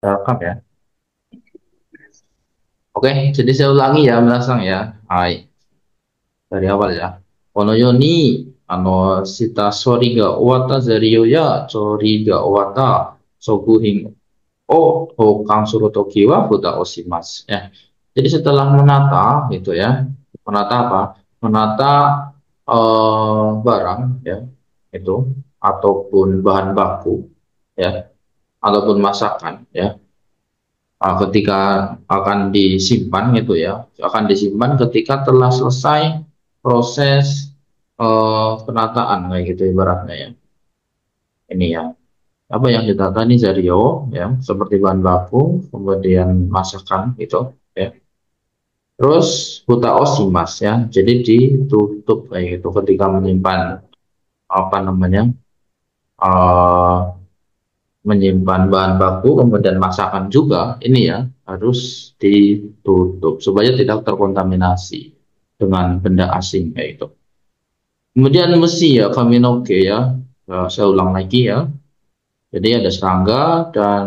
Welcome ya. Oke, jadi saya ulangi ya, menasang ya. Hai, dari awal ya. Kono yo ni, shita sori ga owata zariyo ya, sori ga owata, sokuhin o hokang suru toki wa futa oshimasu. Ya. Jadi setelah menata, gitu ya. Menata apa? Menata barang ya, itu ataupun bahan baku ya, ataupun masakan ya. Ketika akan disimpan gitu ya, akan disimpan ketika telah selesai proses penataan kayak gitu ibaratnya ya. Ini ya, apa yang ditata ini Zario ya, seperti bahan baku, kemudian masakan gitu ya. Terus buta osimas ya, jadi ditutup kayak gitu ketika menyimpan apa namanya, eh, menyimpan bahan baku kemudian masakan juga ini ya harus ditutup supaya tidak terkontaminasi dengan benda asing kayak itu. Kemudian mesti ya kaminoke ya. Saya ulang lagi ya. Jadi ada serangga dan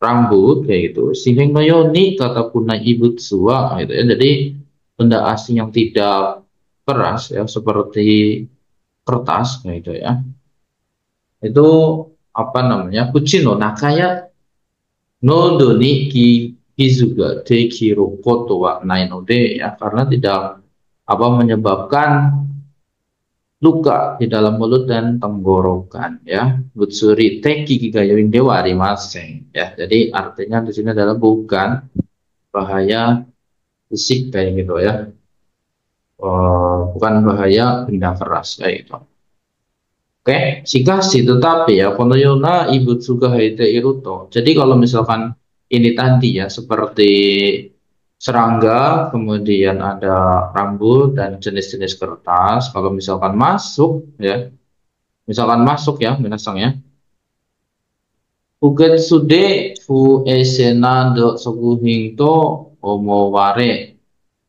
rambut kayak gitu. Sehingga yoni kata punai ibutsua gitu ya. Jadi benda asing yang tidak keras ya seperti kertas kayak gitu ya. Itu apa namanya? Kuchino nakaya Nodo ni kizuga tekiru koto wa nai node ya karena tidak apa menyebabkan luka di dalam mulut dan tenggorokan ya. Butsuri teki kigayoin dewa arimaseng ya. Jadi artinya di sini adalah bukan bahaya fisik kayak gitu ya. Bukan bahaya benda keras kayak gitu. Oke, shikashi tetapi ya konoyona ibu juga haite iruto. Jadi kalau misalkan ini tadi ya seperti serangga, kemudian ada rambut dan jenis-jenis kertas. Kalau misalkan masuk ya, misalkan masuk ya, minasang ya. Fugetsude fu esena do sokuhin to omoware.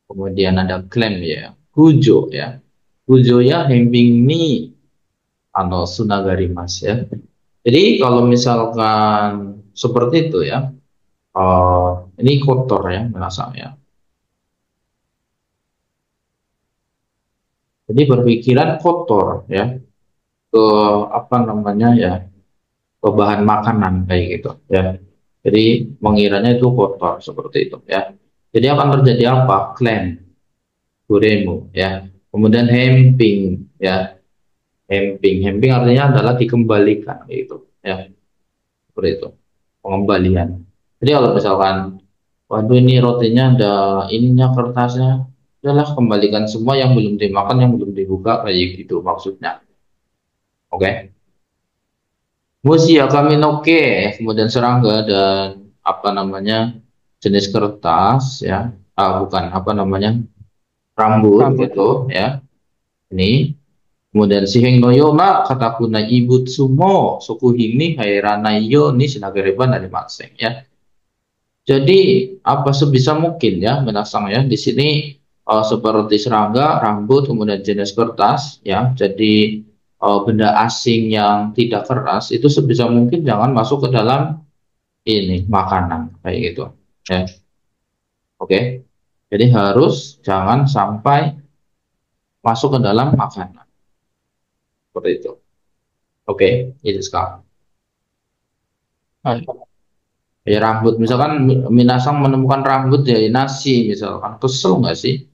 Kemudian ada klaim ya, kujo ya. Kujo ya hembing ni sunagari mas ya. Jadi kalau misalkan seperti itu ya, ini kotor ya, minasang ya. Jadi berpikiran kotor ya ke apa namanya ya ke bahan makanan kayak gitu ya. Jadi mengiranya itu kotor seperti itu ya. Jadi akan terjadi apa? Klaim, guremu ya. Kemudian hemping ya. Hemping artinya adalah dikembalikan kayak gitu ya. Seperti itu. Pengembalian. Jadi kalau misalkan waduh ini rotinya ada ininya kertasnya, udahlah kembalikan semua yang belum dimakan, yang belum dibuka kayak gitu maksudnya. Oke. Musia kami noke, kemudian serangga dan apa namanya jenis kertas ya, bukan apa namanya rambut Rambut. gitu ya. Ini kemudian sihing no yona katakuna ibut sumo suku hini hairana yo ni sinagereban dari makseng ya. Jadi apa sebisa mungkin ya menasang ya di sini seperti serangga, rambut, kemudian jenis kertas ya. Jadi benda asing yang tidak keras itu sebisa mungkin jangan masuk ke dalam ini makanan kayak gitu ya. Oke, jadi harus jangan sampai masuk ke dalam makanan seperti itu. Oke, itu sekarang Hai. ya rambut misalkan minasang menemukan rambut ya nasi misalkan kesel nggak sih,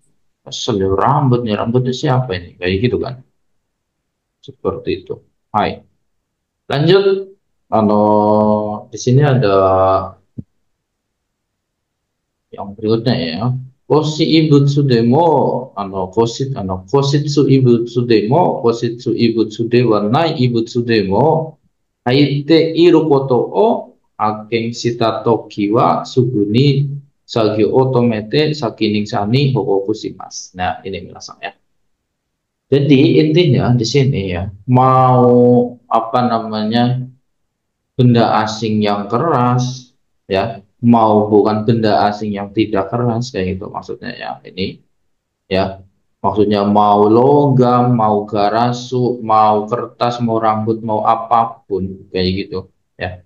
kesel ya rambutnya siapa ini kayak gitu kan seperti itu. Hai, lanjut. Di sini ada yang berikutnya ya. Koshi ibutsu demo, kositsu ibutsu demo, kositsu ibutsu de wa nai ibutsu demo, haite iru koto o akeng shita toki wa suguni sagi otomete sakining sani hokoku shimasu. Nah, ini minasang ya. Jadi intinya di sini ya, mau apa namanya benda asing yang keras ya, mau bukan benda asing yang tidak keras kayak gitu maksudnya ya. Ini ya maksudnya mau logam, mau garasu, mau kertas, mau rambut, mau apapun kayak gitu ya.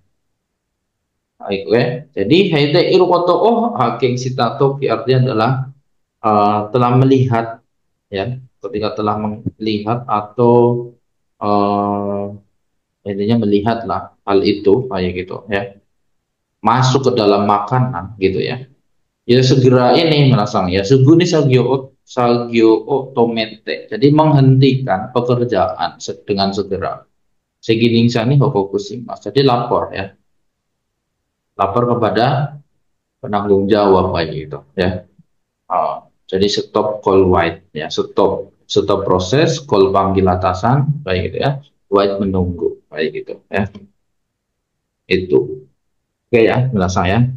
Baik, oke. Jadi haite iru koto oh haking sitato artinya adalah telah melihat, ya, ketika telah melihat atau intinya melihatlah hal itu kayak gitu ya, masuk ke dalam makanan gitu ya, ya segera ini merasang ya suguni sagyo otomete, jadi menghentikan pekerjaan dengan segera. Segining sani hokokusimas, jadi lapor ya, lapor kepada penanggung jawab kayak gitu ya. Jadi stop call white ya, stop stop proses, call panggil atasan kayak gitu ya, white menunggu kayak gitu ya. Itu oke ya menurut saya.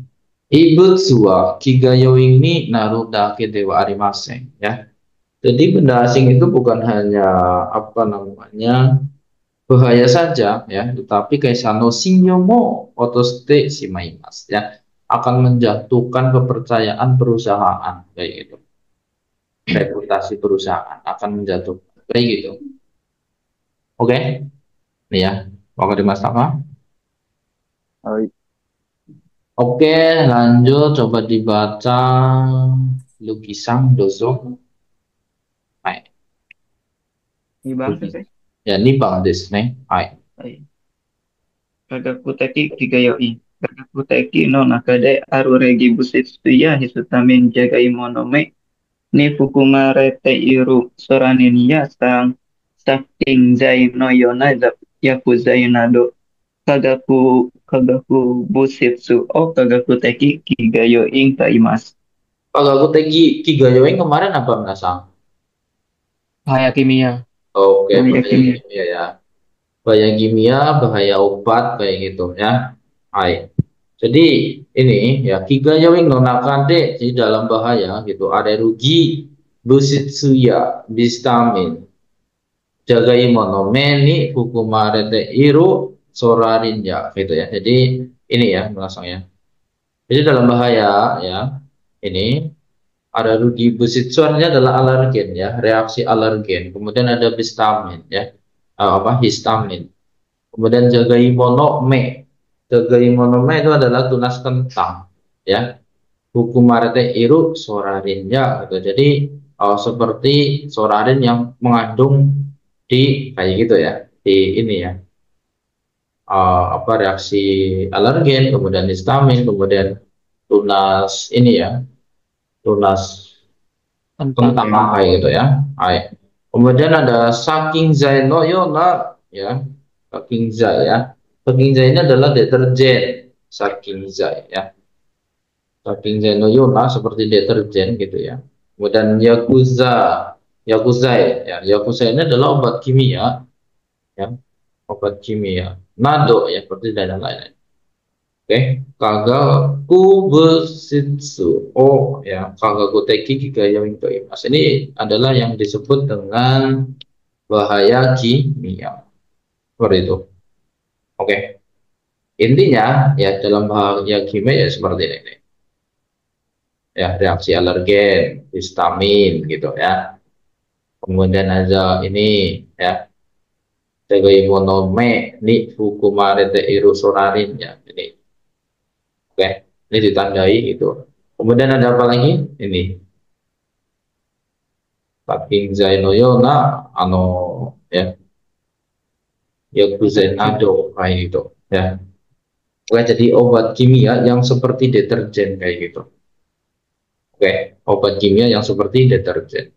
Ibu suwa kigayo ini narudake dewa arimaseng ya. Jadi benda asing itu bukan hanya apa namanya bahaya saja ya, tetapi kaisano shinyomo otoste shimaimasu ya, akan menjatuhkan kepercayaan perusahaan kayak gitu. Reputasi perusahaan akan menjatuhkan kayak gitu. Oke, nih ya. Waktu di Mas Tafa. Hai. Oke, lanjut coba dibaca lukisan doso. Hai. Ibang Lukis. sensei. Ya, ini Bang Des nih. Hai. Hai. Kagakuteki Kigayoi. Kagakuteki no Nakade Aruregi Busitsuya Hisutamin Jagai Monome Ni Fukumarete Iru Soraninia Sang Saking Zai no Yona Yakuzai Nado Kagaku Busitsu O Kagakuteki Kigayoi Taimas. Kalau aku tegi Kigayo yang kemarin apa menasang? Bahaya kimia. Oke, Bahaya bahaya kimia. kimia ya. Bahaya kimia, bahaya obat kayak gitu ya. Hai. Jadi ini ya Kigayo yang nonakade di dalam bahaya gitu. Ada rugi busitsuya bistamin jagai monomeni hukumarete iru sorarinja gitu ya. Jadi ini ya bahasanya. Jadi dalam bahaya ya ini ada rugi busitsu artinya adalah alergen ya, reaksi alergen. Kemudian ada bistamin ya, apa histamin. Kemudian jagai monome. Jagai monome itu adalah tunas kentang ya. Hukumarete iru sorarinja gitu. Jadi seperti sorarin yang mengandung di kayak gitu ya, di ini ya, apa reaksi alergen, kemudian histamin, kemudian tunas ini ya, tunas Tentang. kentang kayak gitu ya. Hai. Kemudian ada saking zai no yona ya, saking zai ya. Saking zai ini adalah deterjen, saking zai ya. Saking zai no yona seperti deterjen gitu ya. Kemudian yakuza, yakuza ya, yakuza ini adalah obat kimia ya, obat kimia. Nado ya seperti dan lain-lain. Oke, Kagaku Busitsu. Oh ya, Kagaku Teki Gigaya Mas. Ini adalah yang disebut dengan bahaya kimia. Seperti itu. Oke, intinya ya dalam bahaya kimia ya seperti ini. Ya, reaksi alergen, histamin gitu ya. Kemudian ada ini ya, sebagai monome ni fukumarete irusorarin ya. Ini oke, ini ditandai itu. Kemudian ada apa lagi? Ini saking Zainoyo na ano ya Efek kimia. Yakuzenado kayak gitu ya. Oke, jadi obat kimia yang seperti deterjen kayak gitu. Oke, obat kimia yang seperti deterjen.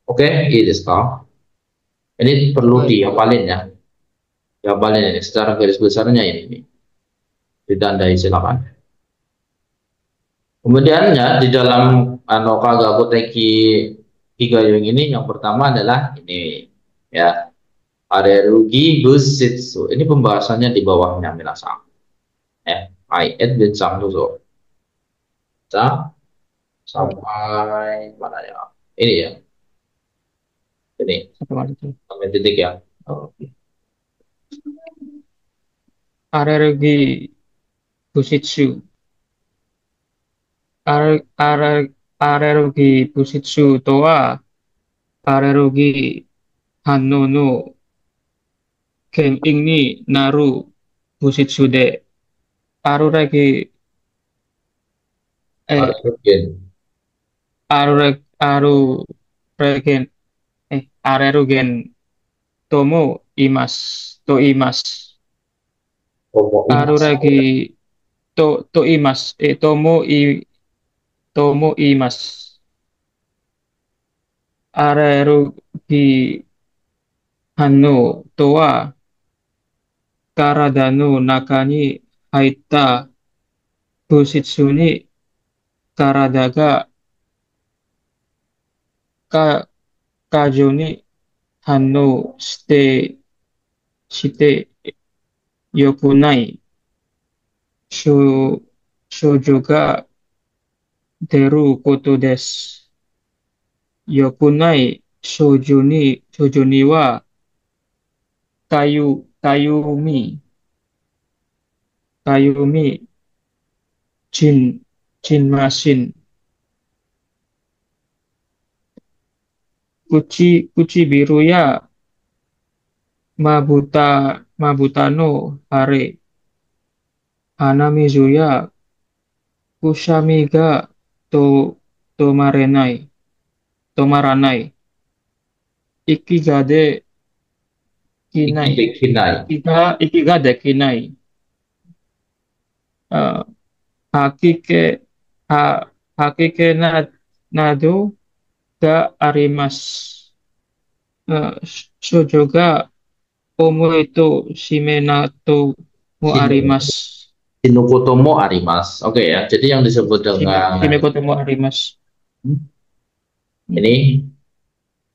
Oke, ini sekarang. Ini perlu Hai. dihafalin ya. Dihafalin ini secara garis besarnya ini. Ditandai silakan. Kemudian ya di dalam Anoka Gakuteki Higayung ini yang pertama adalah ini ya, Arerugi Busitsu. Ini pembahasannya di bawahnya Minasang. Ya, I at bin Samsuzo. Sampai mana ya? Ini ya, ini Satu lagi tuh. sampai titik ya. Oke. Alergi Busitsu. Arerogi Busitsu to wa Arerogi Hanno no Ken ing ni Naru Busitsu de. aruragi eh Aerogen. arureg aruregen arerugen tomo imas to imas Homo aruragi to imas tomo imas arerugi hano toa karadano nakani haita busitsuni karadaga ka kajoni hano shite yokunai sho shoujo ga deru koto desu. Yokunai shoujo ni wa kayumi kayumi jin jinmasin kuchi biru ya mabutano hare hanamizu ya kusami ga to tomarenai tomaranai ikigade iki kinai dekinai. ikigade kinai uh, hakike ha hakike nado ga arimasu. Shoujo ga omoe to shime to mo Shin- arimasu. Shinukutomo arimas. Oke ya. Jadi yang disebut Shime dengan koto mo arimasu. Hmm. ini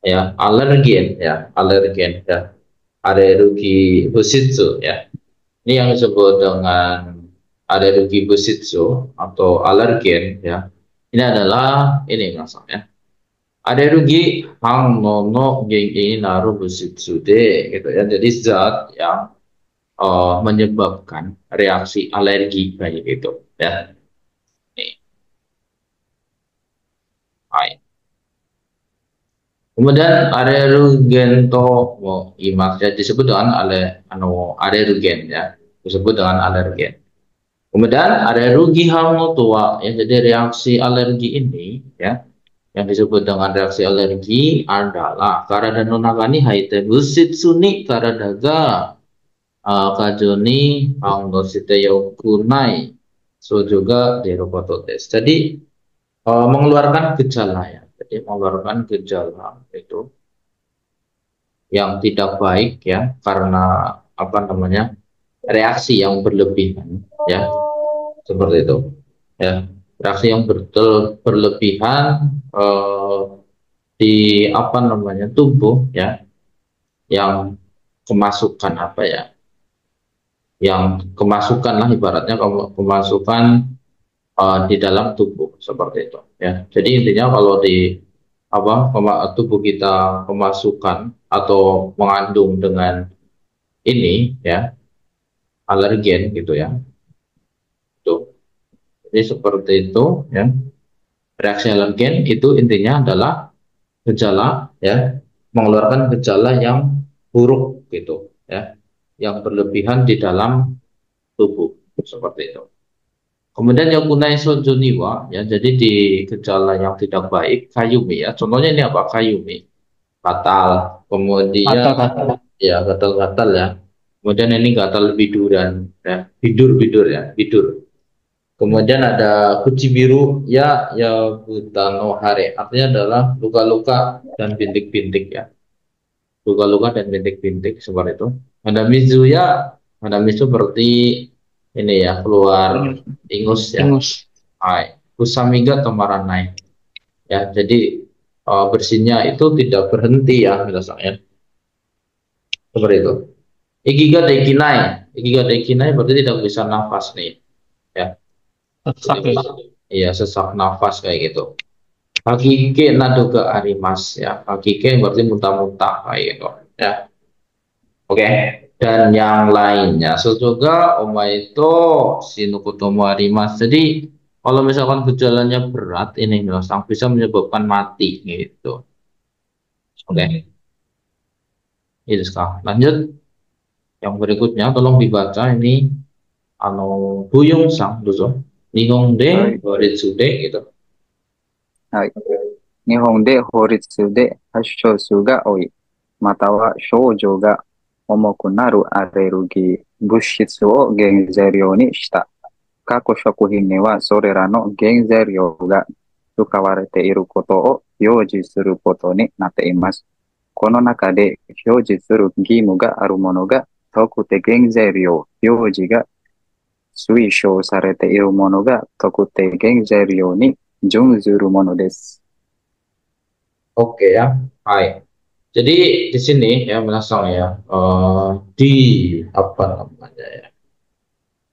ya alergen ya. Alergi Bushitsu ya. Ini yang disebut dengan alergi Bushitsu atau alergen ya. Ini adalah ini langsung ya. Alergi hang nono gege naru Bushitsu de gitu ya. Jadi zat yang menyebabkan reaksi alergi kayak gitu ya. Nih, hai. Kemudian alerugento imak ya disebut dengan alergen ya, disebut dengan alergen. Kemudian alergi tua ya, jadi reaksi alergi ini ya yang disebut dengan reaksi alergi adalah karena nonagani haite busit suni karena daga kajoni hangnosite yokunai so juga derobototes. Jadi mengeluarkan gejala ya, jadi mengeluarkan gejala itu yang tidak baik ya karena apa namanya reaksi yang berlebihan ya seperti itu ya, reaksi yang berlebihan di apa namanya tubuh ya yang kemasukan apa ya, yang kemasukan lah ibaratnya kemasukan di dalam tubuh seperti itu ya. Jadi intinya kalau di apa tubuh kita kemasukan atau mengandung dengan ini ya alergen gitu ya. Tuh. Jadi seperti itu ya. Reaksi alergen itu intinya adalah gejala ya, mengeluarkan gejala yang buruk gitu ya, yang berlebihan di dalam tubuh seperti itu. Kemudian yang kunai sojoniwa ya, jadi di gejala yang tidak baik kayumi ya. Contohnya ini apa? Kayumi, gatal, kemudian Kata-kata. ya gatal-gatal ya. Kemudian ini gatal biduran ya, bidur-bidur ya, bidur. Kemudian ada kuci biru ya, ya butano hare. Artinya adalah luka-luka dan bintik-bintik ya. Luka-luka dan bintik-bintik seperti itu. Ada mizu ya, ada mizu seperti ini ya, keluar Ingus. ingus ya. Ingus. Hai. Kusamiga tomaranai. Ya, jadi bersihnya itu tidak berhenti ya, misalnya. Seperti itu. Ikiga dekinai. Ikiga dekinai berarti tidak bisa nafas nih. Ya. Sesak ya. Iya, sesak nafas kayak gitu. Hakike nadoga arimas ya. Hakike berarti muntah-muntah kayak gitu ya. Oke. Dan yang lainnya sesuga omaito sinukutomo arimas. Jadi kalau misalkan gejalanya berat ini langsung bisa menyebabkan mati gitu. Oke. Ini sekarang lanjut yang berikutnya tolong dibaca ini Buyong-sang, dozo. Nihonde, Hai. Horitsude, gitu. はい。日本で法律で発症数が多い、または症状が重くなるアレルギー物質を原材料にした各食品にはそれらの原材料が使われていることを表示することになっています。この中で表示する義務があるものが特定原材料表示が推奨されているものが特定原材料に準ずるものです。Oke ya, hai. Jadi di sini ya menasang ya, di apa namanya ya,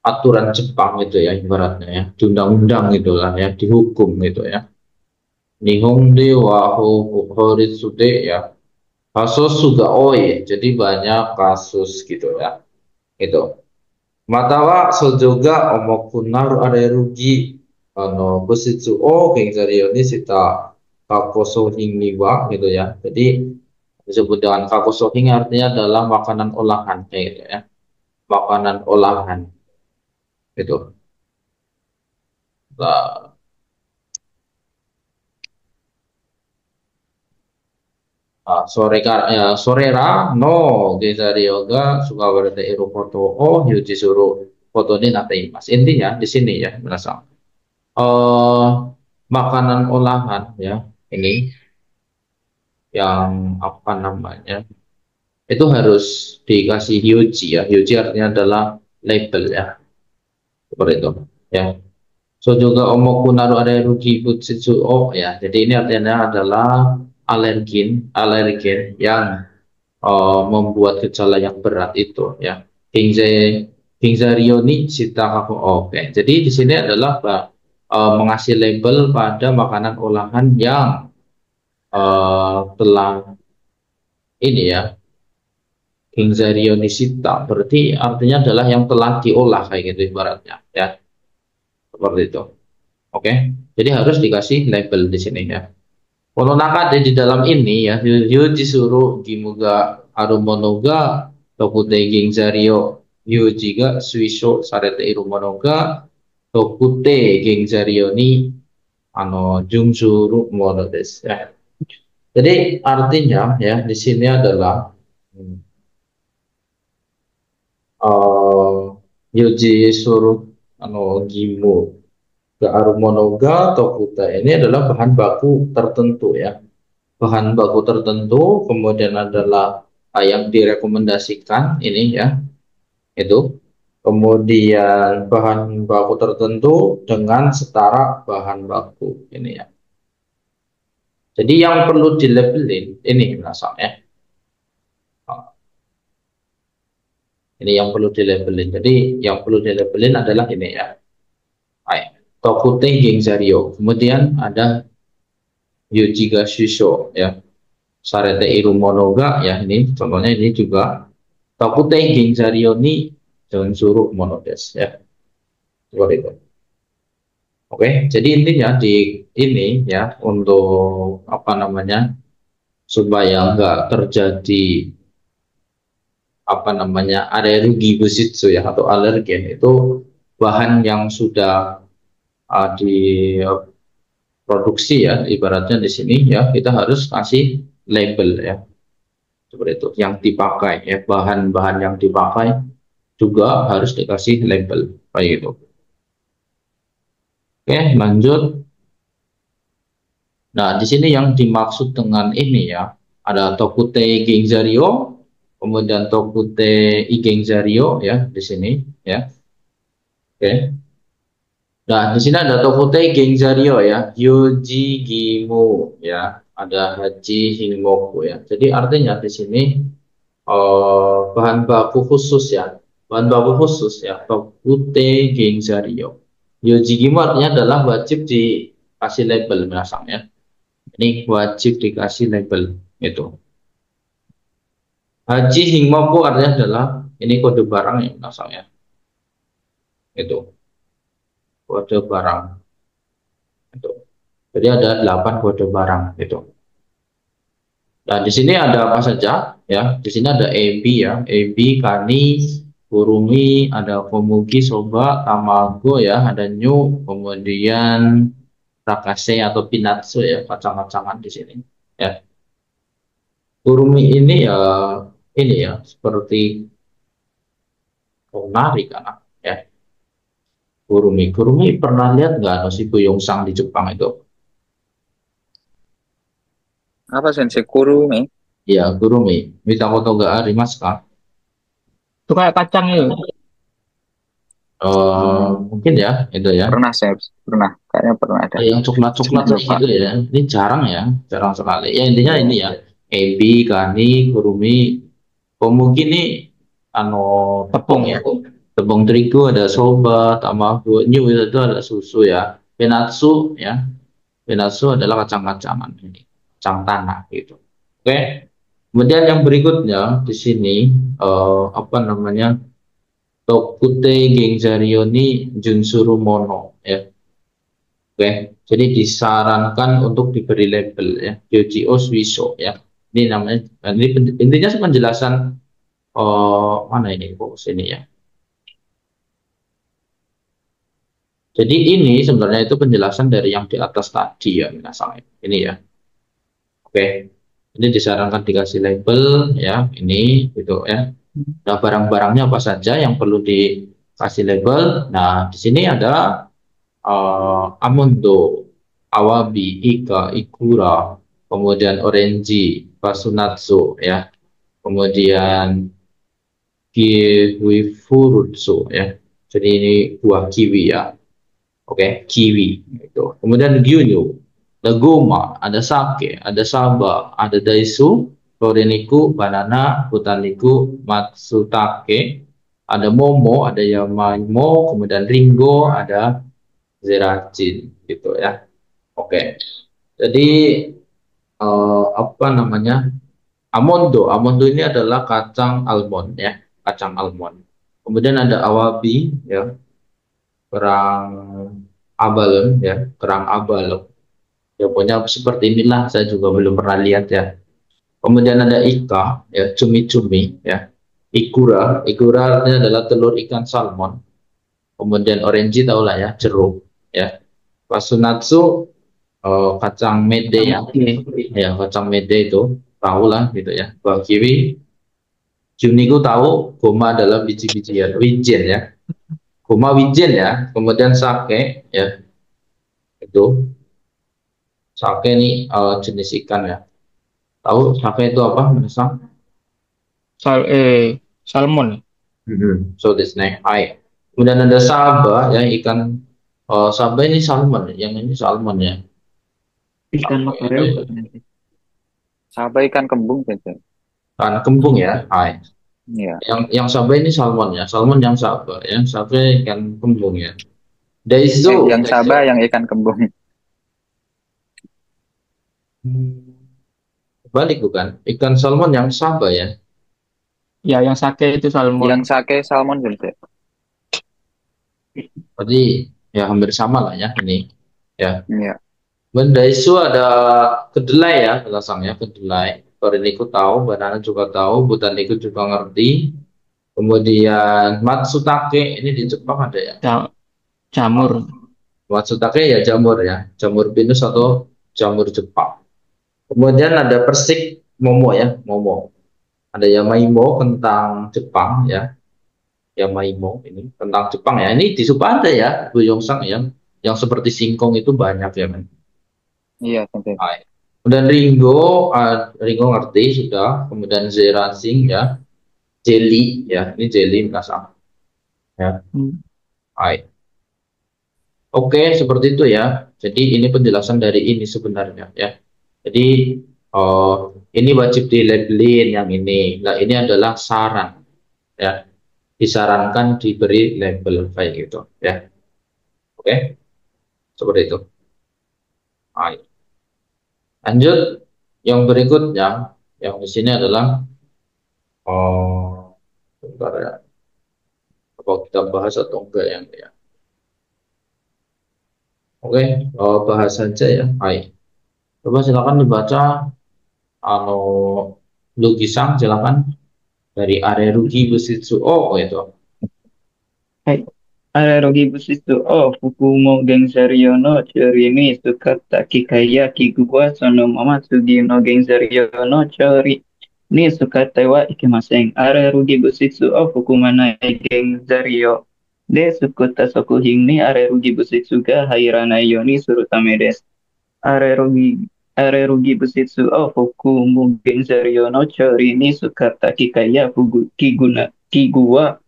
aturan Jepang gitu ya ibaratnya ya, di undang-undang gitu lah ya, dihukum gitu ya. Nihonde wa Horitsude ya, kasus juga jadi banyak kasus gitu ya, itu. Matawa sojoga omokunaru arerugi busitsu o gengzari ni sita kakosohing niwa gitu ya. Jadi disebut dengan kakosohing artinya adalah makanan olahan kayak gitu ya. Makanan olahan gitu. Nah, sorera no genzari yoga suka berada iru foto o yuji suru foto ini nanti mas. Intinya di sini ya merasa eh makanan olahan ya ini yang apa namanya itu harus dikasih hyoji ya. Hyoji artinya adalah label ya, seperti itu ya. So juga omokunaru alergi butsusu oh ya. Jadi ini artinya adalah alergen yang membuat gejala yang berat itu ya. Ginzarioni sita kaku. Oke. Jadi di sini adalah mengasih label pada makanan olahan yang telah ini ya, Ginzarionisita berarti artinya adalah yang telah diolah kayak gitu ibaratnya ya, seperti itu. Oke, jadi harus dikasih label di sini ya. Kalau nakade di dalam ini ya, yu disuruh gimuga arumonoga tokute Ginzario yuji ga suisho sarete irumonoga tokute Ginzario ni jungsuru mono desu ya. Jadi artinya ya di sini adalah Yuji suruh gimu ke arumonoga tokuta ini adalah bahan baku tertentu ya, bahan baku tertentu kemudian adalah yang direkomendasikan ini ya, itu kemudian bahan baku tertentu dengan setara bahan baku ini ya. Jadi yang perlu dilabelin ini misalnya ini yang perlu dilabelin. Jadi yang perlu dilabelin adalah ini ya. Tokute Gengzario. Kemudian ada Yujiga Shusho ya. Sarete Irumonoga ya ini contohnya ini juga Tokute Gengzario ni Jonsuru Monodes ya. Seperti itu. Oke, jadi intinya di ini ya untuk apa namanya supaya nggak terjadi apa namanya alergi busitsu ya atau alergen itu bahan yang sudah diproduksi ya ibaratnya di sini ya kita harus kasih label ya seperti itu yang dipakai ya bahan-bahan yang dipakai juga harus dikasih label kayak gitu. Oke lanjut. Nah di sini yang dimaksud dengan ini ya ada Tokute Gengzario kemudian Tokute Igengzario ya di sini ya. Oke. Nah, di sini ada Tokute Gengzario ya, Yuji Gimu ya, ada Haji Hingmoku ya. Jadi artinya di sini bahan baku khusus ya, bahan baku khusus ya, Tokute Gengzario. Yuji Gimu artinya adalah wajib dikasih label menasang ya. Ini wajib dikasih label itu. Haji Hingmoku artinya adalah ini kode barang ya menasang ya. Itu kode barang. Itu. Jadi ada 8 kode barang itu. Nah, di sini ada apa saja ya? Di sini ada AB ya, AB, Kani, Kurumi, ada komugi, soba, tamago ya, ada nyu, kemudian rakase atau pinatsu ya, kacang-kacangan di sini. Ya, kurumi ini ya seperti nari kan ya. Kurumi, kurumi pernah lihat nggak si Sang di Jepang itu? Apa sensei kurumi? Ya, kurumi. Mitakoto ga arimasu ka? Itu kayak kacang ya. Mungkin ya, itu ya. Pernah saya pernah, kayaknya pernah ada. Yang coklat-coklat kayak Lupa. gitu ya. Ini jarang ya, jarang sekali. Ya intinya Iya. ini ya. Ebi, kani, kurumi, komugi ini ano tepung Tepung. ya. Tepung terigu ada soba, tamago, nyu itu ada susu ya. Penatsu ya. Penatsu adalah kacang-kacangan ini, kacang tanah gitu. Oke. Kemudian yang berikutnya di sini apa namanya? Tokute Genzario ni Junsuru Mono ya. Oke, jadi disarankan untuk diberi label ya, Yoji Oswiso ya. Ini namanya, ini intinya penjelasan mana ini kok sini ya. Jadi ini sebenarnya itu penjelasan dari yang di atas tadi ya, misalnya ini ya. Oke, ini disarankan dikasih label ya, ini gitu ya. Nah, barang-barangnya apa saja yang perlu dikasih label. Nah, di sini ada Amondo, Awabi, Ika, Ikura, kemudian Orenji, Basunatsu ya, kemudian Kiwi Furutsu ya. Jadi ini buah kiwi ya. Oke, kiwi itu. Kemudian Gyunyu, ada Goma, ada Sake, ada Saba, ada Daisu, Floreniku, Banana, Botaniku, Matsutake, ada Momo, ada Yamaimo, kemudian Ringo, ada Zeracin gitu ya. Oke. Jadi apa namanya? Amondo. Amondo ini adalah kacang almond ya, kacang almond. Kemudian ada awabi ya, kerang abalon ya, kerang abalon. Ya pokoknya seperti inilah, saya juga belum pernah lihat ya. Kemudian ada ika ya, cumi-cumi ya. Ikura, ikura artinya adalah telur ikan salmon. Kemudian orange tahu lah ya, jeruk ya. Pasunatsu kacang mede ya, Oke. ya kacang mede itu tahu lah gitu ya. Buah kiwi, Juniku tahu, goma adalah biji-bijian, wijen ya, goma wijen ya. Kemudian sake ya, itu sake ini jenis ikan ya. Tahu sake itu apa? Misal, Salmon. so this name, I. Kemudian ada saba ya, ikan saba ini salmon, yang ini salmon ya. Ikan Saba apa itu ya? ya. Sabai ikan kembung sensei. Kan kembung ya, I. Iya. Yang saba ini salmon ya, salmon yang saba ya, saba ikan kembung ya. Daiso, Yang Sabah yang ikan kembung. balik bukan, ikan salmon yang saba ya. Ya, yang sake itu salmon. Yang sake salmon sensei. Berarti ya hampir sama lah ya ini ya. Iya. Daiso ada kedelai ya, rasanya kedelai. Koreniku tahu, banana juga tahu, botaniku juga ngerti. Kemudian matsutake ini di Jepang ada ya. Jamur. Matsutake ya jamur ya, jamur pinus atau jamur Jepang. Kemudian ada persik momo ya, momo. Ada yamaimo, kentang Jepang ya. Yamaimo ini kentang Jepang ya. Ini di Supa ada ya, Bu Yongsang ya. Yang seperti singkong itu banyak ya, men. Iya sensei. Hai. Kemudian Ringo, Ringo ngerti sudah. Kemudian Zerasing ya, jelly ya. Ini jelly kasar ya. Hmm. Hai. Oke, seperti itu ya. Jadi ini penjelasan dari ini sebenarnya ya. Jadi oh, ini wajib dilabelin yang ini. Nah, ini adalah saran ya. Disarankan diberi label kayak gitu ya. Oke, seperti itu. Hai. Lanjut, yang berikutnya, yang di sini adalah oh, bentar ya. Apa kita bahas atau enggak yang ya? Oke, bahas saja ya. Hai. Coba silakan dibaca ano Lugisan silakan dari Arerugi Busitsu. Oh, itu. はい。Arerogi busitu o fukumo genzaryo no chori ni sukata kikaya kiguwa sono mamatsugi no genzaryo no chori ni sukata wa ikemasen. Arerogi busitu o fukumana genzaryo de sukuta sokuhing ni arerogi busitu ga hairana yo ni surutame desu. Arerogi Arerogi busitsu o fukumu genzaryo no chori ni sukata kikaya kiguwa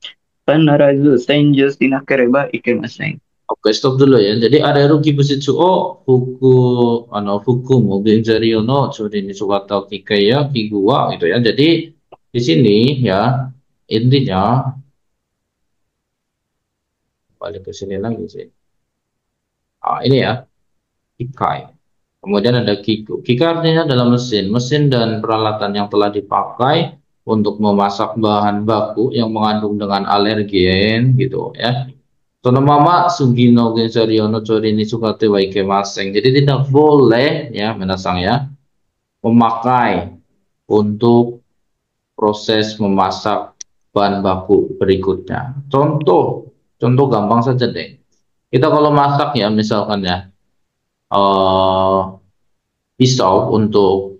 Panarazu senju sinakereba ikemasen. Oke, stop dulu ya. Jadi Arerugi Busitsu o Fuku Mugen no Tsurini Sukata Kikaya Kiguwa gitu ya. Jadi di sini ya intinya balik ke sini lagi sih. Ini ya Kikai. Kemudian ada Kiku. Kikai artinya adalah mesin. Mesin dan peralatan yang telah dipakai untuk memasak bahan baku yang mengandung dengan alergen gitu ya. Sono mama sugino gensariono chorini sukate wa ikemasen. Jadi tidak boleh ya menasang ya memakai untuk proses memasak bahan baku berikutnya. Contoh gampang saja deh. Kita kalau masak ya misalkan ya eh, pisau untuk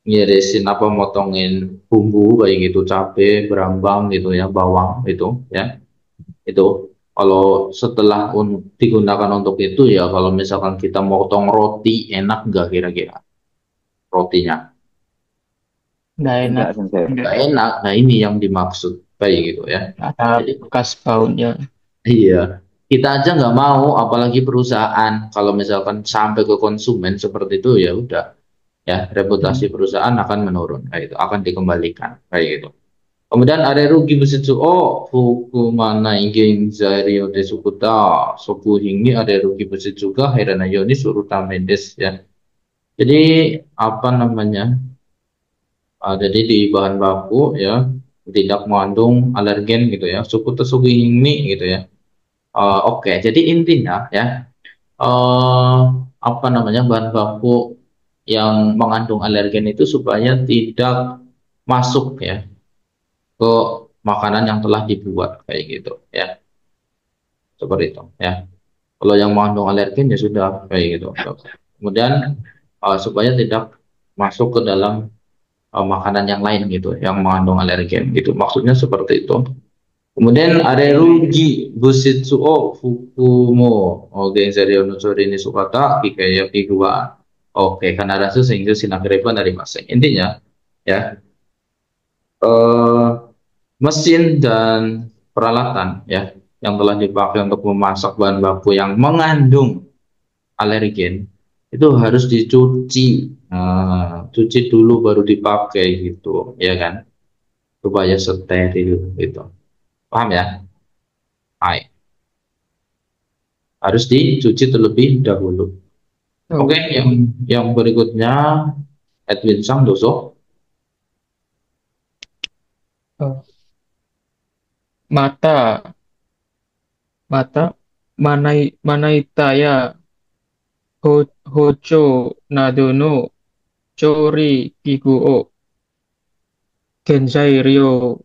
ngirisin apa motongin bumbu kayak gitu cabai berambang gitu ya bawang itu ya itu kalau setelah digunakan untuk itu ya kalau misalkan kita motong roti enak nggak kira-kira rotinya Nggak enak. Enggak, Sensei. nggak enak. Nah ini yang dimaksud kayak gitu ya. Ada Jadi bekas baunya. iya, kita aja nggak mau apalagi perusahaan kalau misalkan sampai ke konsumen seperti itu ya udah ya reputasi perusahaan akan menurun kayak itu akan dikembalikan kayak gitu. Kemudian ada rugi besitsu o fukumana ingin zario desukuta soku hingi ada rugi besitsu juga herana yoni suruta mendes ya. Jadi apa namanya? Jadi di bahan baku ya tidak mengandung alergen gitu ya. Suku tesugi hingi gitu ya. Oke, jadi intinya ya apa namanya bahan baku yang mengandung alergen itu supaya tidak masuk ya ke makanan yang telah dibuat kayak gitu ya seperti itu ya kalau yang mengandung alergen ya sudah kayak gitu kemudian supaya tidak masuk ke dalam makanan yang lain gitu yang mengandung alergen gitu maksudnya seperti itu kemudian arerugi busitsu o fukumo genzeri onosori ni sukata kikaya kiguwa oke karena rasa sehingga sinagrepa dari masing intinya ya eh mesin dan peralatan ya yang telah dipakai untuk memasak bahan baku yang mengandung alergen itu harus dicuci. Cuci dulu baru dipakai gitu ya kan supaya steril gitu paham ya. Hai, harus dicuci terlebih dahulu. Oke, yang berikutnya Edwin Sang Doso. Mata mata manaitaya hocho nado no chori kigu o genzai ryo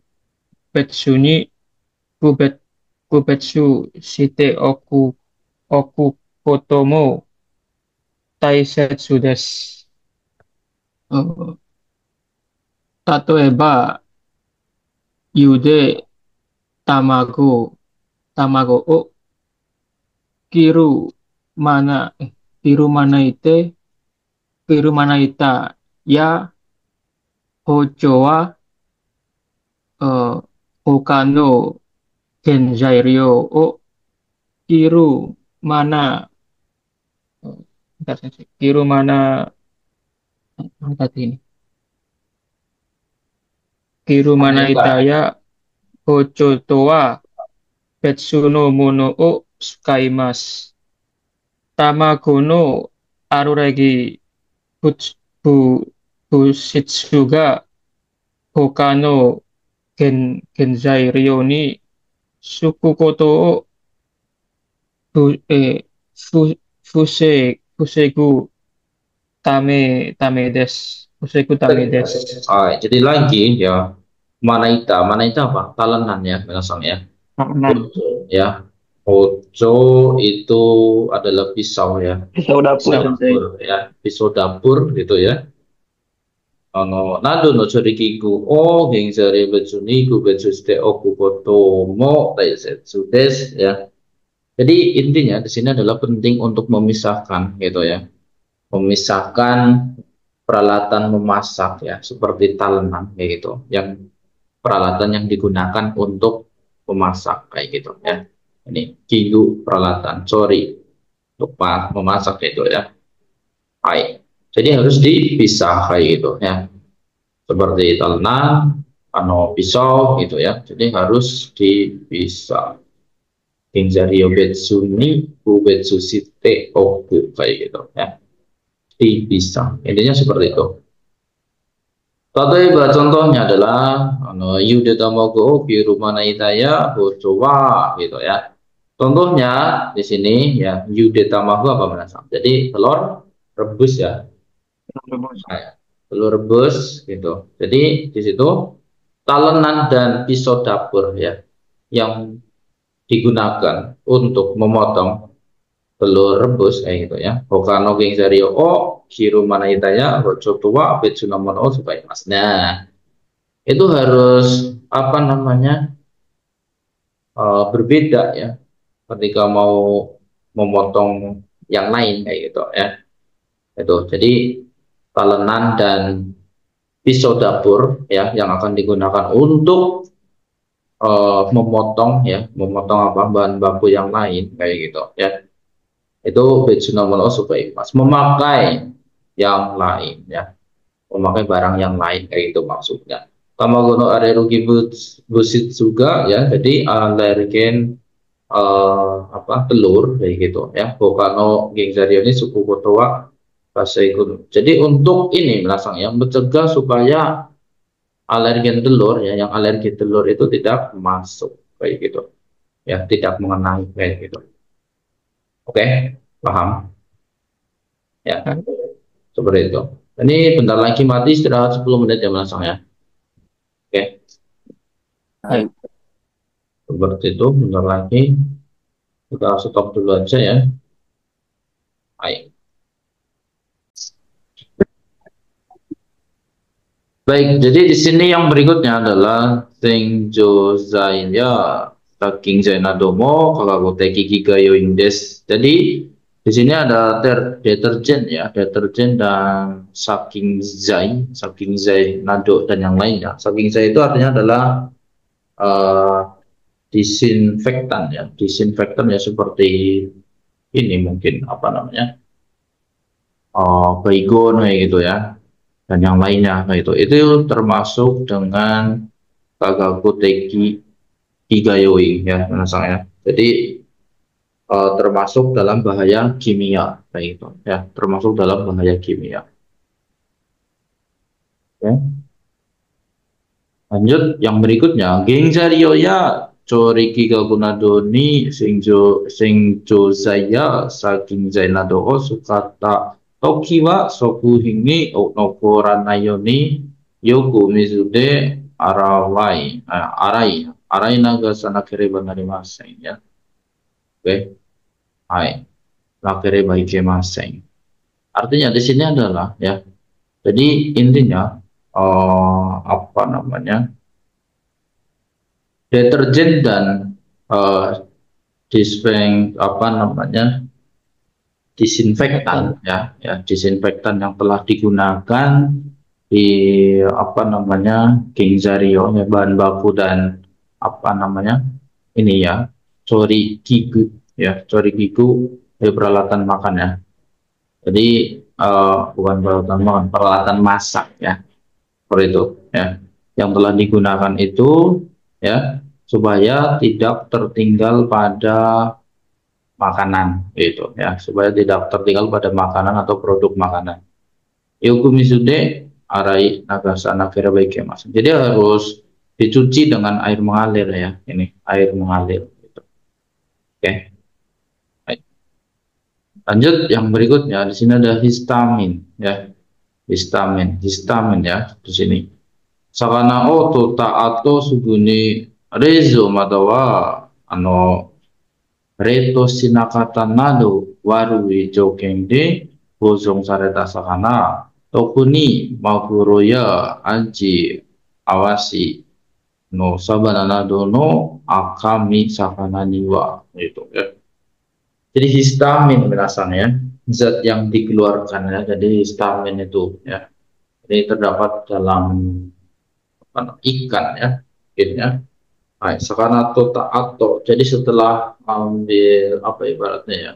betsu ni kubet kubetsu shite oku kotomo taisetsu desu. Tatoeba yude tamago tamago o kiru mana kiru mana ite kiru mana ita ya hocho wa hokano genzairyo o kiru mana bentar, kiru mana tadi ini kiru mana ita ya hocho toa betsuno mono o skaimasu tamago no aruragi bu bushitsu ga hokano genzai ryo ni suku koto o bu, fu, fusegu tame desu. Fusegu tame desu. Jadi lagi ya Manaita apa? Talenan ya, Minasang ya. Talenan. ya. Hojo itu adalah pisau ya. Pisau dapur Pisau sensei. dapur ya. Pisau dapur gitu ya. Nado no chorikiku o genzare betsuni ku betsuste oku koto mo taisetsu des ya. Jadi intinya di sini adalah penting untuk memisahkan gitu ya. Memisahkan peralatan memasak ya, seperti talenan kayak gitu. Yang peralatan yang digunakan untuk memasak kayak gitu ya. Ini kigu peralatan, sorry, lupa memasak gitu ya. Hai. Jadi harus dipisah kayak gitu ya. Seperti talenan, pisau gitu ya. Jadi harus dipisah. Ginzari obetsu ni ubetsu shite oku kayak gitu ya. Dipisah. Intinya seperti itu. Tadaiba contohnya adalah yude tamago biru mana itaya hojowa gitu ya. Contohnya di sini ya yude tamago apa menasam. Jadi telur rebus ya. Rebus. Nah, ya. Telur rebus gitu. Jadi di situ talenan dan pisau dapur ya yang digunakan untuk memotong telur rebus kayak gitu ya. Hokano gengsario o kiru mana itaya hojowa betsunamon o supaya mas. Nah, itu harus apa namanya berbeda ya ketika mau memotong yang lain kayak gitu ya. Itu jadi talenan dan pisau dapur ya yang akan digunakan untuk memotong apa bahan baku yang lain kayak gitu ya. Itu betsunamono supaya mas memakai yang lain ya, memakai barang yang lain kayak itu maksudnya. Tamagono arerugi busit juga ya, jadi alergen telur kayak gitu ya. Bokano gengsario ini suku kotowa bahasa ikut. Jadi untuk ini melasang yang mencegah supaya alergen telur ya, yang alergi telur itu tidak masuk kayak gitu ya, tidak mengenai kayak gitu. Oke, paham ya, seperti itu. Ini bentar lagi mati, istirahat 10 menit ya melasang ya. Oke, Hai. seperti itu, bentar lagi kita stop dulu aja ya. Baik. Baik, jadi di sini yang berikutnya adalah Senjo Zaya Saking Zainadomo Kagagoteki Kigayoin des. Jadi di sini ada deterjen ya, deterjen dan Saking Zai Nado dan yang lainnya. Saking Zai itu artinya adalah disinfektan ya, disinfektan ya seperti ini mungkin apa namanya, baygon kayak gitu ya dan yang lainnya itu termasuk dengan Kagaku Teki Higayoi ya ya. Jadi termasuk dalam bahaya kimia kayak gitu ya, termasuk dalam bahaya kimia. Ya. Lanjut yang berikutnya Gengsario ya Choriki Gagunadoni Singjo Zaya Saking Zainado Sukata Tokiwa Soku Hingi Nokoranayoni Yoku Mizude Arai naga sana kere banarimasen ya. Oke. Hai. Nakere baikemasen. Artinya di sini adalah ya. Jadi intinya apa namanya? Deterjen dan disinfektan ya, disinfektan yang telah digunakan di apa namanya Gengsario ya, bahan baku dan apa namanya ini ya corikigu ya, corikigu ya, peralatan makan ya. Jadi bukan peralatan makan, peralatan masak ya, seperti itu ya, yang telah digunakan itu ya supaya tidak tertinggal pada makanan itu ya, supaya tidak tertinggal pada makanan atau produk makanan. Yoku misude arai nagasana kira baik ya mas. Jadi harus dicuci dengan air mengalir ya, ini air mengalir gitu. Oke. Baik. Lanjut yang berikutnya di sini ada histamin ya. Histamin ya di sini. Sakana o tota ato suguni rezo matawa Reto Shinakata Nado Warui Jokengde Bozong Sareta Sakana Tokuni Maguroya Anji Awasi no Sabanana Dono Akami Sakana Niwa itu ya. Jadi histamin ya, zat yang dikeluarkan ya. Jadi histamin itu ya. Ini terdapat dalam ikan ya, ya. Nah, sakana atau jadi setelah ambil apa ibaratnya ya,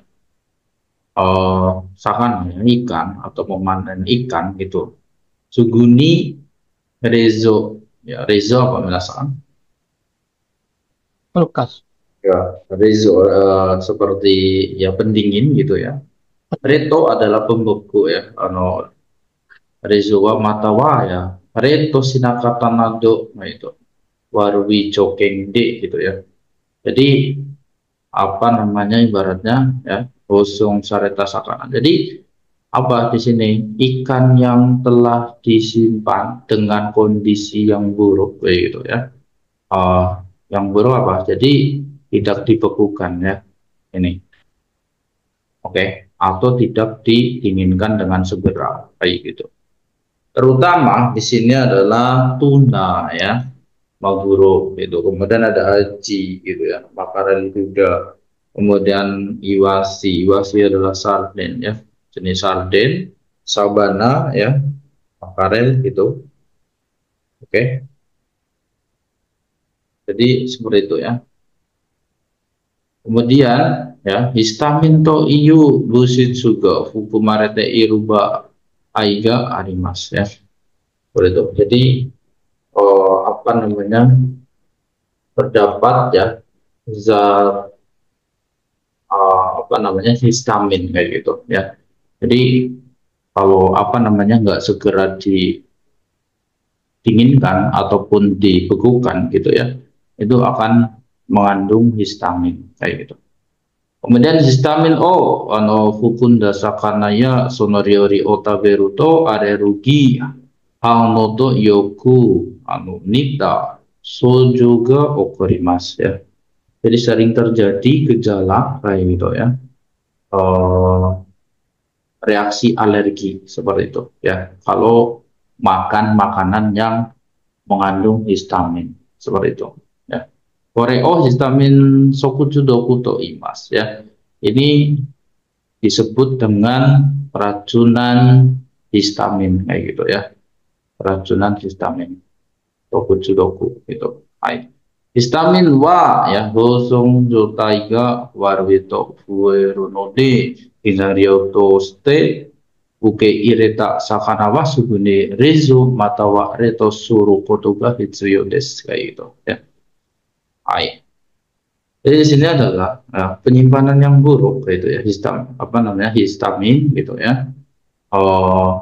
sakana ya, ikan atau memanen ikan gitu. Suguni rezo ya, rezo apa merasakan? Kulkas. Ya, rezo seperti ya pendingin gitu ya. Reto adalah pembeku ya, rezo wa matawa ya. Reto sinakata nado, nah itu warwi jokengde gitu ya. Jadi apa namanya ibaratnya ya, bosong sareta sakana. Jadi apa di sini, ikan yang telah disimpan dengan kondisi yang buruk kayak gitu ya. Yang buruk apa? Jadi tidak dibekukan ya ini. Oke, atau tidak didinginkan dengan segera kayak gitu. Terutama di sini adalah tuna ya, maguro gitu. Kemudian ada aji gitu ya, makarel juga. Kemudian iwasi, iwasi adalah sarden ya, jenis sarden, sabana ya, makarel gitu. Oke, jadi seperti itu ya. Kemudian ya, histamin to iyu busit juga fukumarete iruba aiga arimas ya. Seperti itu. Jadi apa namanya, terdapat ya zat apa namanya histamin kayak gitu ya. Jadi kalau apa namanya nggak segera didinginkan ataupun dibekukan gitu ya, itu akan mengandung histamin kayak gitu. Kemudian histamin fukunda sakanaya sonoriori otaberuto arerugi hanoto yoku nita so juga okorimas ya. Jadi sering terjadi gejala kayak gitu ya, reaksi alergi seperti itu ya kalau makan makanan yang mengandung histamin seperti itu ya. Koreo histamin sokujudoku to imas ya. Ini disebut dengan racunan histamin kayak gitu ya. Racunan histamin tokujudoku gitu. Hai. Histamin wa ya hosong jotaiga warwito fuerunode inarioto ste uke ireta sakanawa sugune rezo matawa reto suru kotoga hitsuyo desu kayak gitu ya. Hai. Jadi di sini adalah penyimpanan yang buruk gitu ya, apa namanya histamin gitu ya,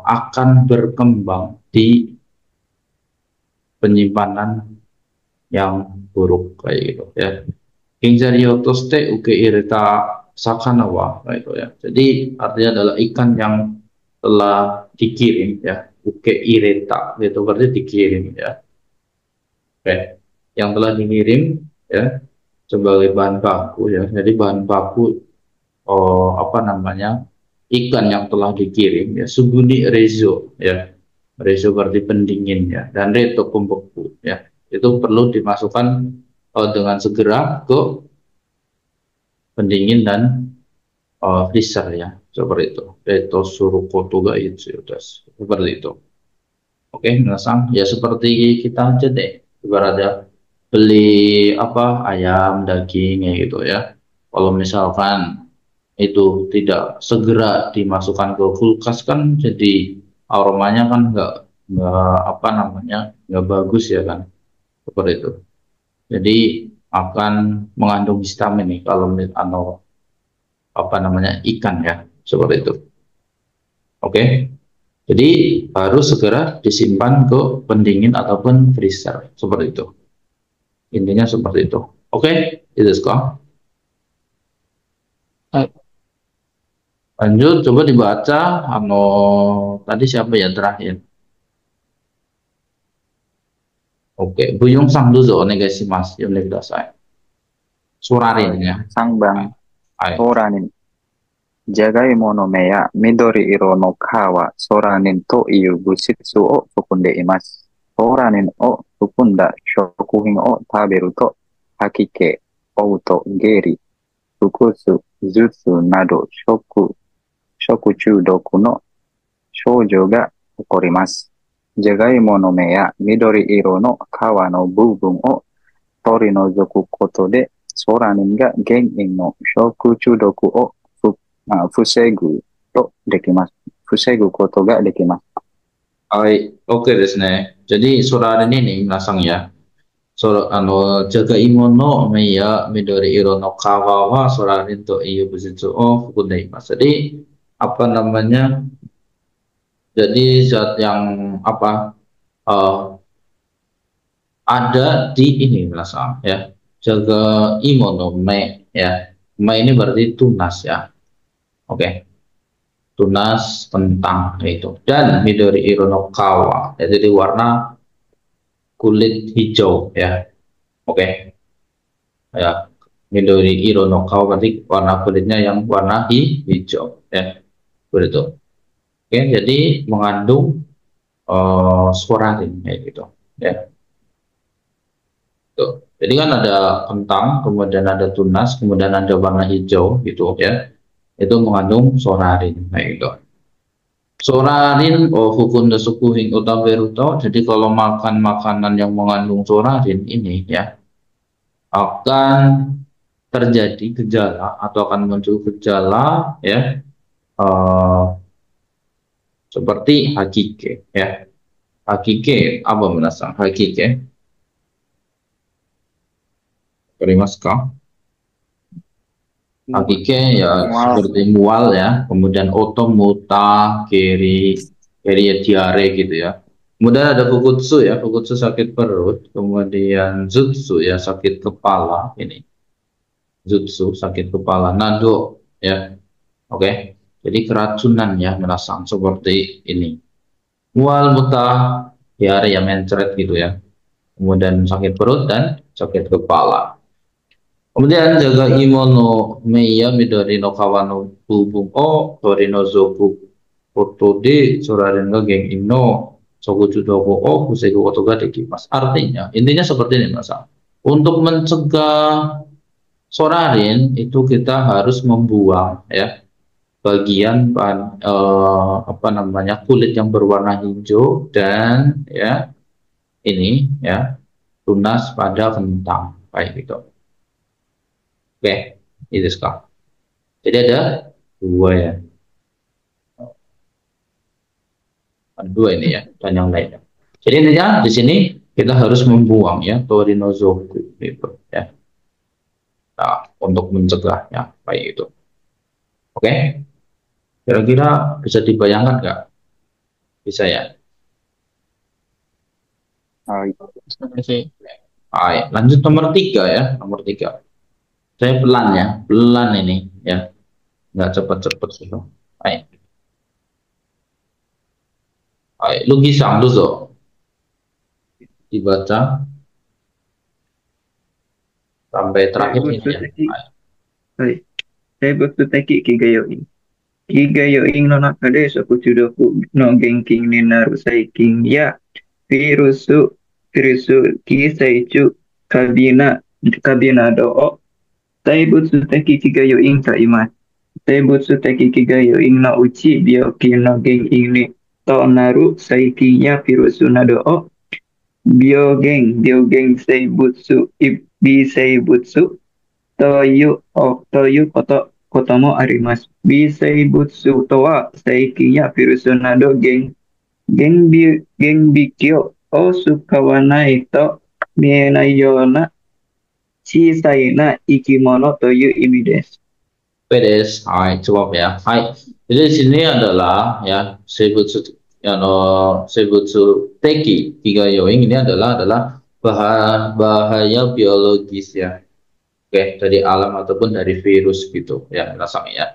akan berkembang di penyimpanan yang buruk kayak gitu ya. Ginzario toste uke ireta sakanawa kayak gitu ya. Jadi artinya adalah ikan yang telah dikirim ya, uke ireta itu berarti dikirim ya. Oke, yang telah dikirim ya sebagai bahan baku ya. Jadi bahan baku apa namanya ikan yang telah dikirim ya, suguni rezo ya, rezo berarti pendingin ya, dan reto pembeku ya, itu perlu dimasukkan dengan segera ke pendingin dan freezer ya, seperti itu. Reto surukotoga itu seperti itu. Oke, nasang ya seperti kita aja deh, ibaratnya beli apa ayam daging ya gitu ya. Kalau misalkan itu tidak segera dimasukkan ke kulkas kan jadi aromanya kan nggak apa namanya nggak bagus ya kan, seperti itu. Jadi akan mengandung histamin nih kalau apa namanya ikan ya, seperti itu. Oke, jadi harus segera disimpan ke pendingin ataupun freezer seperti itu. Intinya seperti itu. Oke, itu sekolah. Lanjut, coba dibaca. Tadi siapa ya terakhir? Oke, Buyung Sang Duzo, onegaishimasu. Yonegdasai. Surarin ya. Sang Bang. Hai. Soranin. Jagaimo no me ya midori iro no ka wa soranin to iu bushitsu o fukunde imasu. Soranin o fukunda shokuhin o taberu to hakike, outo, geri, fukusu, jutsu nado shokuchu doku no shoujo ga okorimasu. Jagaimo no me ya midori iro no kawa no bubun o tori no zoku koto de soranin ga genin no shokuchu doku o fusegu to dekimasu. Fusegu koto ga dekimasu. Hai, oke desu ne. Jadi sorarin ini minasang ya. Jaga imono meya midori iro no kawa wa sorarin to iyo busitsu o fukunde imasu. Jadi apa namanya? Jadi zat yang apa ada di ini minasang ya. Jaga imono me ya. Me ini berarti tunas ya. Oke. Tunas tentang itu. Dan midori iro no kawa, yaitu di warna kulit hijau ya. Oke. Ya. Midori iro no kawa berarti warna kulitnya yang warna hijau ya. Begitu. Oke, jadi mengandung sorarin ya gitu ya. Tuh. Jadi kan ada kentang, kemudian ada tunas, kemudian ada warna hijau gitu ya. Itu mengandung sorarin kayak gitu. Sorarin fukunda sukuhin utaberuto. Jadi kalau makan makanan yang mengandung sorarin ini ya akan terjadi gejala atau akan muncul gejala ya seperti hakike ya. Hakike apa menasang hakike? Karimaska? Hakike ya seperti mual ya, kemudian otomuta, keri ya diare gitu ya. Kemudian ada fukutsu ya, fukutsu sakit perut, kemudian jutsu ya sakit kepala ini. Jutsu sakit kepala, nado ya. Oke. Jadi keracunan ya menasang seperti ini. Mual, muntah, diare yang mencret gitu ya. Kemudian sakit perut dan sakit kepala. Kemudian jaga imono meya midori no kawano bubung o torino zoku koto de sorarin ga geng ino soku judoko o kusegu koto ga dekimasu. Artinya, intinya seperti ini Mas. Untuk mencegah sorarin itu kita harus membuang ya bagian apa namanya kulit yang berwarna hijau dan ya ini ya tunas pada kentang kayak gitu. Oke, itu sekarang. Jadi ada dua ya. Ada dua ini ya, dan yang lainnya. Jadi intinya di sini kita harus membuang ya torinozoku gitu ya. Nah, untuk mencegahnya kayak itu. Oke, kira-kira bisa dibayangkan nggak? Bisa ya. Lanjut nomor 3 ya, nomor 3. Saya pelan ya, pelan ini ya, nggak cepet-cepet gitu. Baik. Baik, lukisan dulu dibaca sampai terakhir ini ya. Baik. Saya bertutaki kigayoin. Kigayoin no nakade sokuchudoku no genking ni naru saikin ya virusu kisaichu kabina do o taibutsu taki kigayoin ka imasu. Taibutsu taki kigayoin no uchi byoki no genking ni to naru saikin ya virusu nado o byogen seibutsu seibutsu toyu koto mo arimasu. Biseibutsu to wa saikin ya virusu nado genbikyo o sukawanai to mienai yona chisai na ikimono toyu imi desu. Beres, jawab ya. Hai. Jadi di sini adalah ya seibutsu seibutsu teki kigayoin ini adalah bahaya biologis ya. Oke, dari alam ataupun dari virus gitu ya rasanya ya.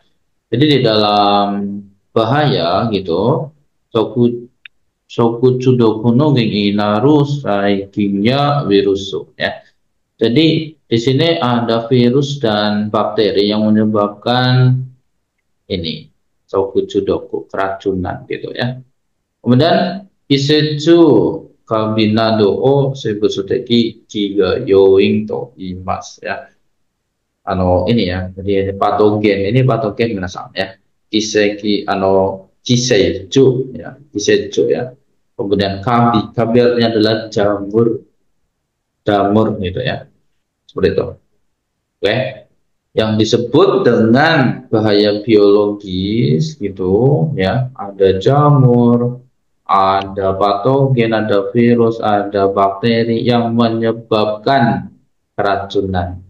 Jadi di dalam bahaya gitu, soku chudoku no gengi naru saikinya virusu ya. Jadi di sini ada virus dan bakteri yang menyebabkan ini Sokujudoku, keracunan gitu ya. Kemudian Iseju Kabinado o Sebusuteki Jiga Yoing to Imas ya. Ini ya, jadi ini patogen minasan ya. Kiseki Kiseju ya, Kiseju ya. Kemudian kabirnya adalah jamur gitu ya. Seperti itu. Oke. Yang disebut dengan bahaya biologis gitu ya, ada jamur, ada patogen, ada virus, ada bakteri yang menyebabkan keracunan.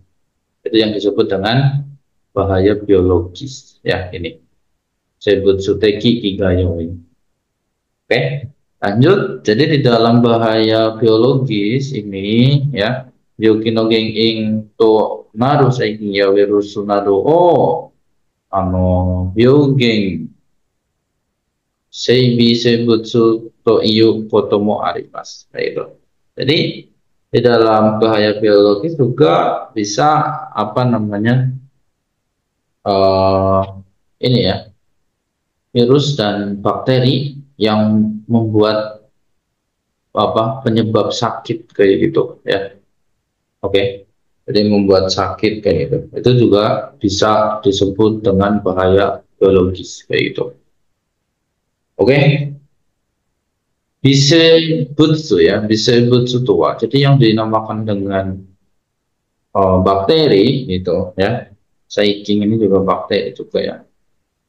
Itu yang disebut dengan bahaya biologis ya, ini sebut suteki kigayoi. Oke, lanjut. Jadi di dalam bahaya biologis ini ya, biokinogeng ing to naru saikin ya virus sunado o biogeng seibi sebutsu to iyo kotomo arimas, kayak itu. Jadi di dalam bahaya biologis juga bisa apa namanya ini ya, virus dan bakteri yang membuat penyebab sakit kayak gitu ya. Oke. Jadi membuat sakit kayak gitu. Itu juga bisa disebut dengan bahaya biologis kayak gitu. Oke. Bisebutsu ya, bisebutsu tua. Jadi yang dinamakan dengan bakteri gitu ya. Saiking ini juga bakteri juga ya.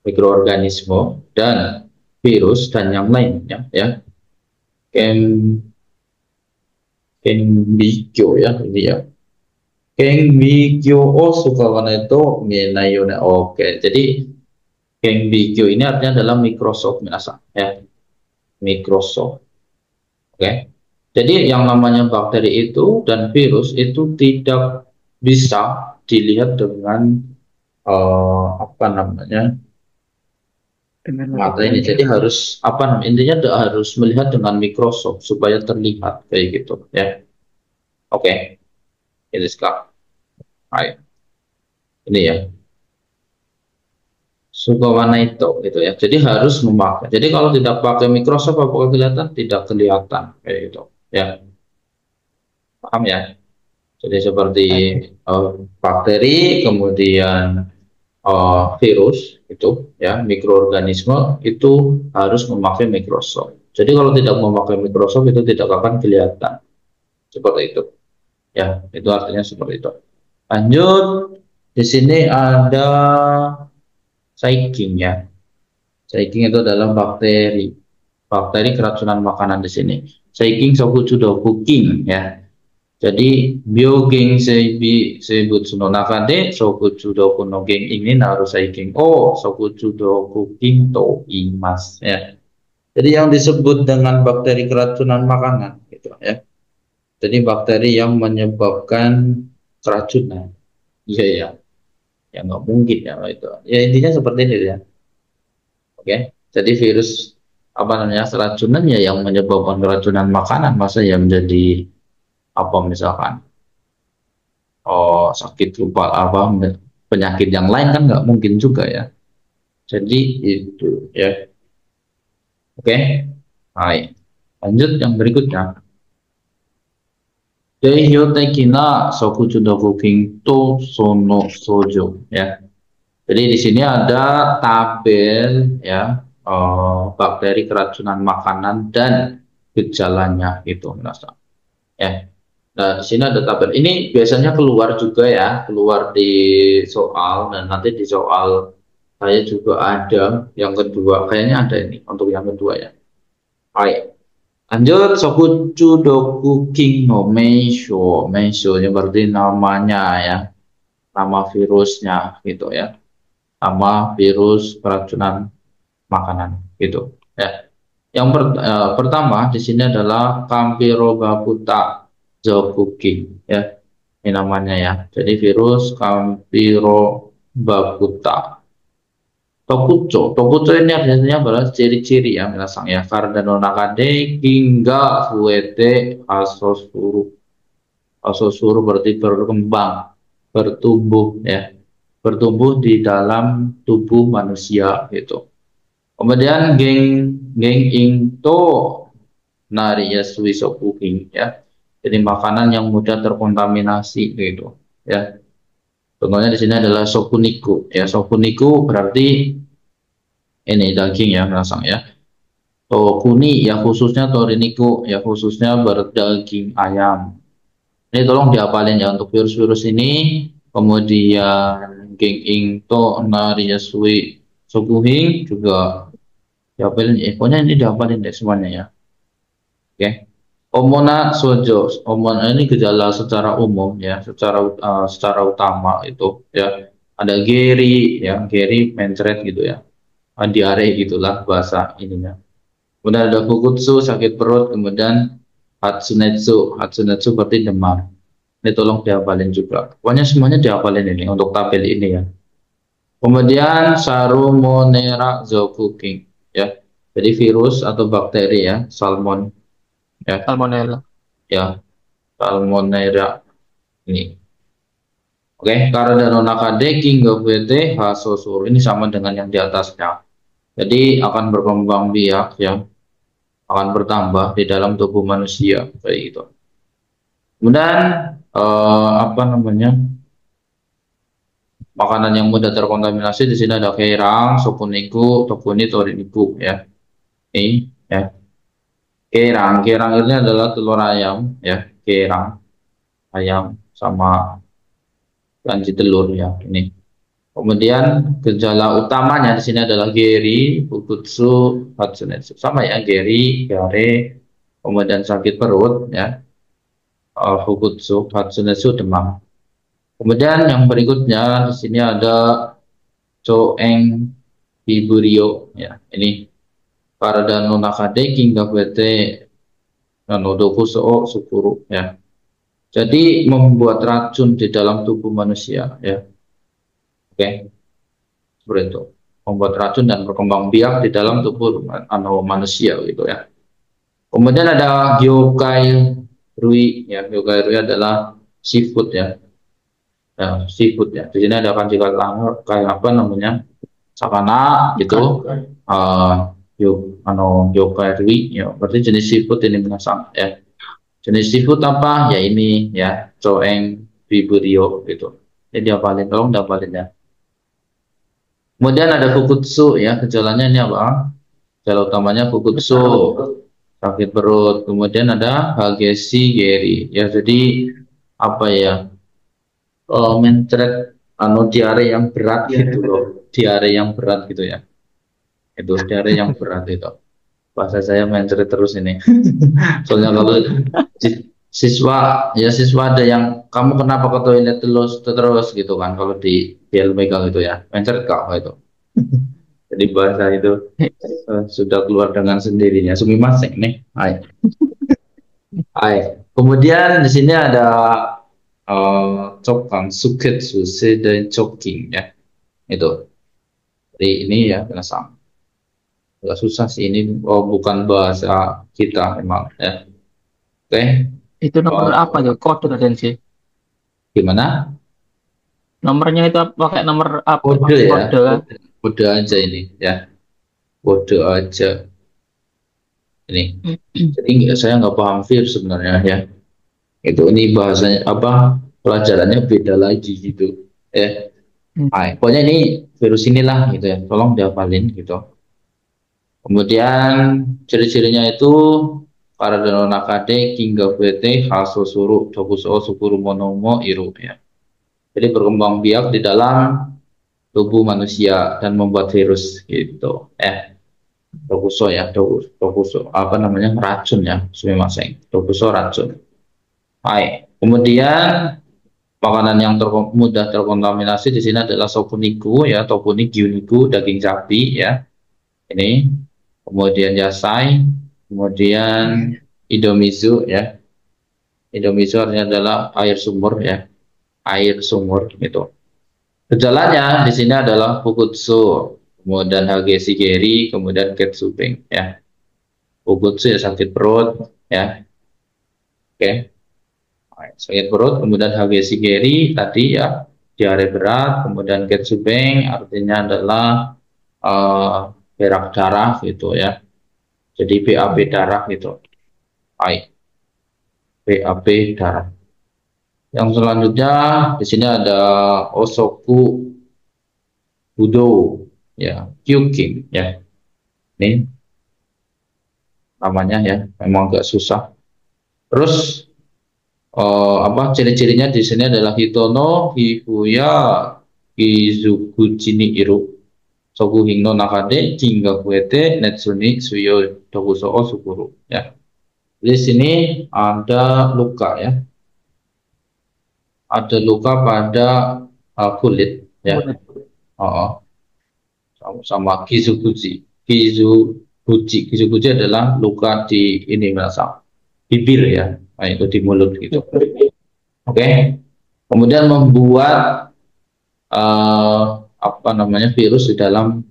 Mikroorganisme dan virus dan yang lainnya ya. Kenbikyo ya, ini ya. Kenbikyo o sukawana itu minayone. Oke, jadi Kenbikyo ini artinya adalah Microsoft minasa ya. Microsoft. Oke. Jadi yang namanya bakteri itu dan virus itu tidak bisa dilihat dengan apa namanya Dengan mata ini. Jadi harus intinya harus melihat dengan Microsoft supaya terlihat kayak gitu ya. Oke, ini sekarang. Ini ya. Sukawana itu gitu ya. Jadi harus memakai. Jadi kalau tidak pakai Microsoft apakah kelihatan? Tidak kelihatan kayak gitu ya. Paham ya? Jadi seperti bakteri, kemudian virus itu ya, mikroorganisme itu harus memakai Microsoft. Jadi kalau tidak memakai Microsoft itu tidak akan kelihatan seperti itu. Ya, itu artinya seperti itu. Lanjut, di sini ada Saiking ya. Saiking itu adalah bakteri. Bakteri keracunan makanan di sini. Saiking sokuchudo cooking ya. Jadi biogeng seibi seibutsuno nakade sokuchudo kunogeng ini naru saiking sokuchudo cooking to imas ya. Jadi yang disebut dengan bakteri keracunan makanan gitu ya. Jadi bakteri yang menyebabkan keracunan. Iya ya. Ya nggak mungkin ya itu. Ya intinya seperti ini ya. Oke. Jadi virus keracunan ya yang menyebabkan keracunan makanan, masa ya menjadi misalkan sakit lupa penyakit yang lain kan nggak mungkin juga ya. Jadi itu ya. Oke. Baik. Lanjut yang berikutnya. Deihyotekina sokuchudoku to sono sojo ya. Jadi di sini ada tabel ya, bakteri keracunan makanan dan gejalanya itu, ya. Nah, di sini ada tabel. Ini biasanya keluar juga ya, keluar di soal, dan nanti di soal saya juga ada yang kedua. Kayaknya ada ini untuk yang kedua ya. Baik. Lanjut, sokuchu doku king no meisho. Meisho ini berarti namanya ya, nama virusnya gitu ya. Sama virus keracunan makanan gitu ya. Yang pertama di sini adalah Campylobacter zokuki ya, ini namanya ya. Jadi virus Campylobacter. Tokucho ini artinya adalah ciri-ciri ya, minasang ya. Cardano nakade hingga fuete asosuru Hasosuru berarti berkembang, bertumbuh ya, bertumbuh di dalam tubuh manusia gitu. Kemudian geng ingto nari yasui sokuking ya. Jadi makanan yang mudah terkontaminasi gitu ya. Contohnya di sini adalah sokuniku ya. Sokuniku berarti ini daging ya, rasang ya. Tokuni ya khususnya toriniku ya khususnya berdaging ayam. Ini tolong dihafalin ya untuk virus-virus ini. Kemudian geng ingto nari yasui sokuking juga dihafalin ya. Pokoknya ini dihafalin deh semuanya ya. Oke. Omona sojo, omona ini gejala secara umum ya, secara utama itu ya. Ada geri ya, geri mencret gitu ya. Diare gitulah bahasa ininya. Kemudian ada kukutsu sakit perut, kemudian hatsunetsu, hatsunetsu berarti demam. Ini tolong dihafalin juga. Pokoknya semuanya dihafalin ini untuk tabel ini ya. Kemudian Salmonella zoonotic ya. Jadi virus atau bakteri ya, salmon ya, Salmonella. ya Salmonella ini. Oke, karena Nakade King of WT Hasosur ini sama dengan yang di atasnya. Jadi akan berkembang biak ya, akan bertambah di dalam tubuh manusia kayak gitu. Kemudian apa namanya? Makanan yang mudah terkontaminasi di sini ada kerang, sopuniku, tokuni, toriniku ya. Ini ya. Kerang ini adalah telur ayam ya, kerang ayam sama panci telur ya ini. Kemudian gejala utamanya di sini adalah geri, bukutsu, hatsunetsu. Sama ya, geri, diare, kemudian sakit perut ya, bukutsu, hatsunetsu, demam. Kemudian yang berikutnya di sini ada coeng biburio ya. Ini karada no nakade kinga bete nodoku so sukuru ya. Jadi membuat racun di dalam tubuh manusia ya. Oke, seperti itu. Membuat racun dan berkembang biak di dalam tubuh manusia gitu ya. Kemudian ada gyokai rui ya. Gyokai rui adalah seafood ya. Ya, seafood ya. Di sini ada kan juga kayak apa namanya? Sakana gitu. Gyokai rui ya. Berarti jenis seafood ini menasang ya. Jenis seafood apa? Ya ini ya, coeng biburio gitu. Jadi hafalin, tolong hafalin ya. Kemudian ada fukutsu ya, gejalanya ini apa? Gejala utamanya fukutsu, sakit perut. Kemudian ada hagesi geri ya, jadi apa ya? Mencret diare yang berat gitu loh, diare yang berat gitu ya. Itu diare yang berat itu. Bahasa saya mencret terus ini. Soalnya kalau siswa ada yang kamu kenapa ke toilet terus gitu kan kalau di LPK gitu ya, mencret kak itu. Jadi bahasa itu sudah keluar dengan sendirinya. Sumimasen nih. Hai. Hai. Kemudian di sini ada cokang suketsu dan choking ya. Itu. Jadi ini ya penasang. Agak susah sih ini, bukan bahasa kita memang ya. Oke. Itu nomor apa tuh? Kode Raden sih. Gimana? Nomornya itu pakai nomor apa? Kode ya. Kode. Kode aja ini ya. Kode aja. Ini. Jadi saya nggak paham virus sebenarnya ya. Itu ini bahasanya apa? Pelajarannya beda lagi gitu. Ya. Pokoknya ini virus inilah gitu ya. Tolong dihafalin gitu. Kemudian ciri-cirinya itu Karadano Nakade, Kinga Bete, Hasosuru, Tokuso, Sukuru Monomo, Iru ya. Jadi berkembang biak di dalam tubuh manusia dan membuat virus gitu. Tokuso ya, Tokuso apa namanya, racun ya, sumimasen. Tokuso racun. Kemudian makanan yang mudah terkontaminasi di sini adalah sopuniku ya, topuni gyuniku, daging sapi ya. Ini kemudian yasai, kemudian idomizu ya. Idomizu artinya adalah air sumur ya, air sumur gitu. Gejalanya di sini adalah fukutsu, kemudian hagesi geri, kemudian ketsubeng ya. Fukutsu ya sakit perut ya. Oke. Sakit perut, kemudian Hagesigeri tadi ya, diare berat, kemudian Getsubeng artinya adalah berak darah gitu ya. Jadi BAB darah gitu. Baik, BAB darah. Yang selanjutnya di sini ada Osoku Budo ya, Kyuking ya. Ini namanya ya, memang agak susah. Terus apa ciri-cirinya di sini adalah Hitono Hifuya Kizuguchi ni Iru Soku Hingno Nakade Jinga Kuete Netsuni Suyo Dokuso Sukuru ya. Di sini ada luka ya, ada luka pada kulit ya. Oh, sama Kizuguchi. Kizuguchi adalah luka di ini merasa bibir ya, nah, itu di mulut gitu. Oke. Kemudian membuat apa namanya virus di dalam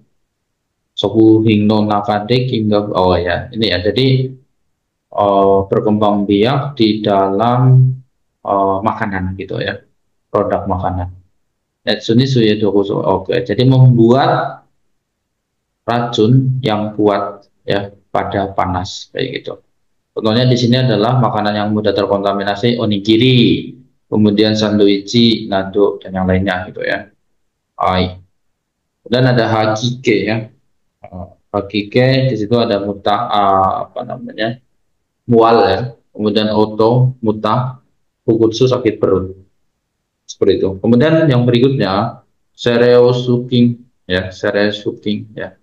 Soku Hingno Nakade hingga ya ini ya, jadi berkembang biak di dalam makanan gitu ya, produk makanan. Netsuni Suyedokuso. Oke, jadi membuat racun yang kuat ya pada panas kayak gitu. Contohnya di sini adalah makanan yang mudah terkontaminasi onigiri, kemudian sandwichi, nado dan yang lainnya gitu ya. Dan ada hakike ya. Hakike di situ ada muta apa namanya? Mual ya. Kemudian oto, muta, kukutsu sakit perut. Seperti itu. Kemudian yang berikutnya sereosuking ya, sereosuking ya.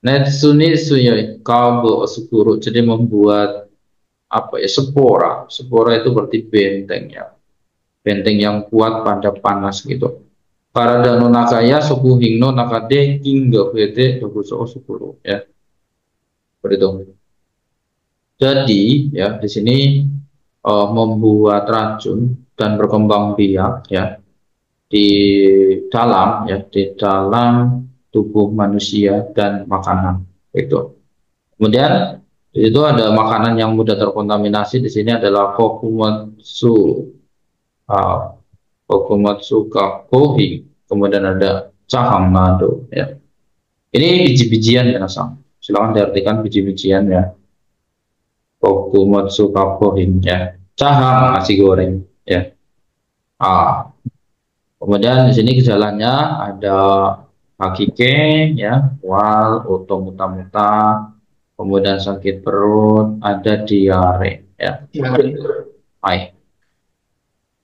Netsuni suyoi kabo sukuru, jadi membuat apa ya, spora. Spora itu berarti benteng ya, benteng yang kuat pada panas gitu. Para dano nakaya suku hingno nakade hingga vete dokuso sukuru ya, seperti itu. Jadi ya di sini membuat racun dan berkembang biak ya di dalam tubuh manusia dan makanan itu. Kemudian di situ ada makanan yang mudah terkontaminasi. Di sini adalah kokumatsu kakohi, kemudian ada cahang nado ya. Ini biji-bijian ya Nasang. Silakan diartikan biji-bijian ya. Kokumatsu kakohi ya. Cahang nasi goreng ya. Kemudian di sini gejalanya ada hakike ya, mual, oto muta-muta, kemudian sakit perut, ada diare ya. Baik.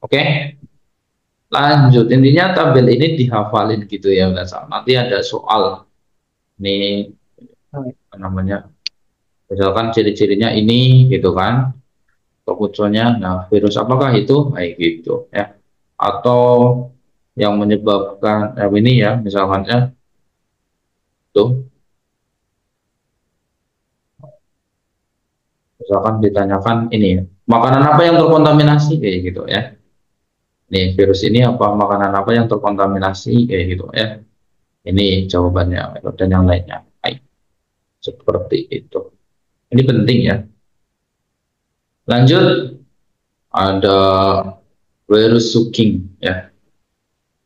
Oke. Lanjut, intinya tabel ini dihafalin gitu ya, nanti ada soal ini apa namanya, misalkan ciri-cirinya ini gitu kan, kemunculannya, nah virus apakah itu, kayak gitu ya, atau yang menyebabkan ini ya, misalkan ya tuh, misalkan ditanyakan ini makanan apa yang terkontaminasi kayak gitu ya, nih virus ini apa, makanan apa yang terkontaminasi kayak gitu ya, ini jawabannya dan yang lainnya. Baik, seperti itu, ini penting ya. Lanjut, ada virus suking ya,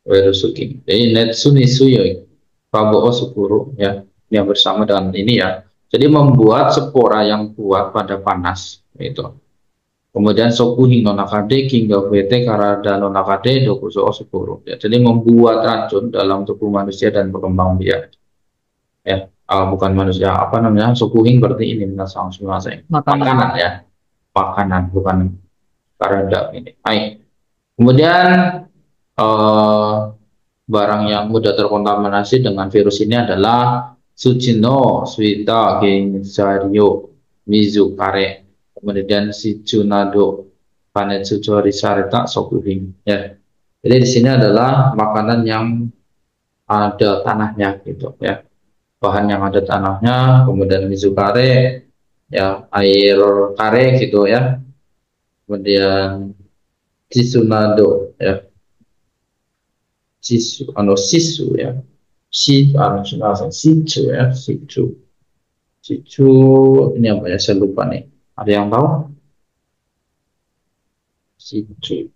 virus suking. Jadi netsuni suyoi Prabowo Sukuru ya, yang bersama dengan ini ya. Jadi membuat spora yang kuat pada panas itu. Kemudian sokuhi nonakade hingga vete karada nonakade dokuso Sukuru ya. Jadi membuat racun dalam tubuh manusia dan berkembang biak ya. Bukan manusia, apa namanya, sokuhi berarti ini makanan ya, makanan bukan karada ini. Baik. Kemudian barang yang mudah terkontaminasi dengan virus ini adalah Tsuchino, Suita, Genzario, Mizukare, kemudian Shichunado, Kanetsuchori Sareta, Sokuhin. Ya. Jadi di sini adalah makanan yang ada tanahnya gitu ya. Bahan yang ada tanahnya, kemudian Mizukare, ya air kare gitu ya. Kemudian Shichunado ya. Sisu ya, sicu ya, sicu ini apa ya, saya lupa nih, ada yang tahu? Situ.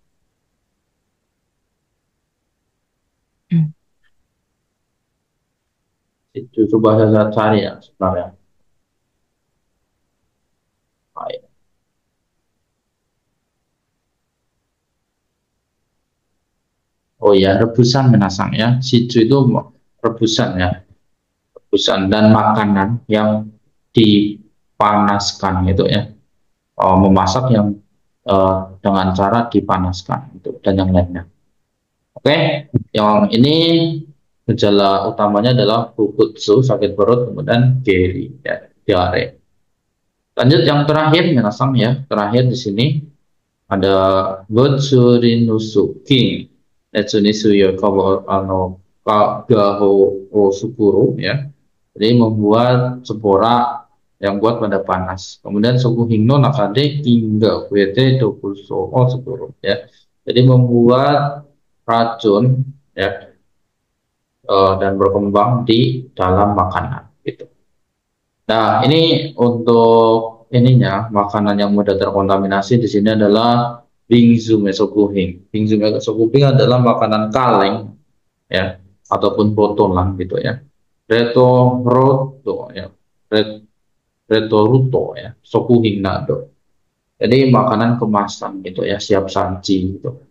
Situ coba saya cari ya sebenarnya. Baik. Oh ya, rebusan menasang ya. Situ itu rebusan ya. Rebusan dan makanan yang dipanaskan gitu ya. Memasak yang dengan cara dipanaskan itu dan yang lainnya. Oke, yang ini gejala utamanya adalah bukutsu, sakit perut, kemudian geri, ya, diare. Lanjut yang terakhir, minasang ya. Terakhir di sini ada Gotsurinusuki, Netsunisu ya kawo kagaho o sukuru ya. Jadi membuat spora yang buat pada panas. Kemudian suku hingno nakade hingga kuete dokuso o sukuru ya. Jadi membuat racun ya dan berkembang di dalam makanan gitu. Nah, ini untuk ininya makanan yang mudah terkontaminasi di sini adalah bingsu mesokuhing. Bingsu mesokuhing adalah makanan kaleng ya ataupun botolan gitu ya. Reto roto ya. Reto ruto ya. Sokuhing nado. Jadi makanan kemasan gitu ya, siap saji gitu.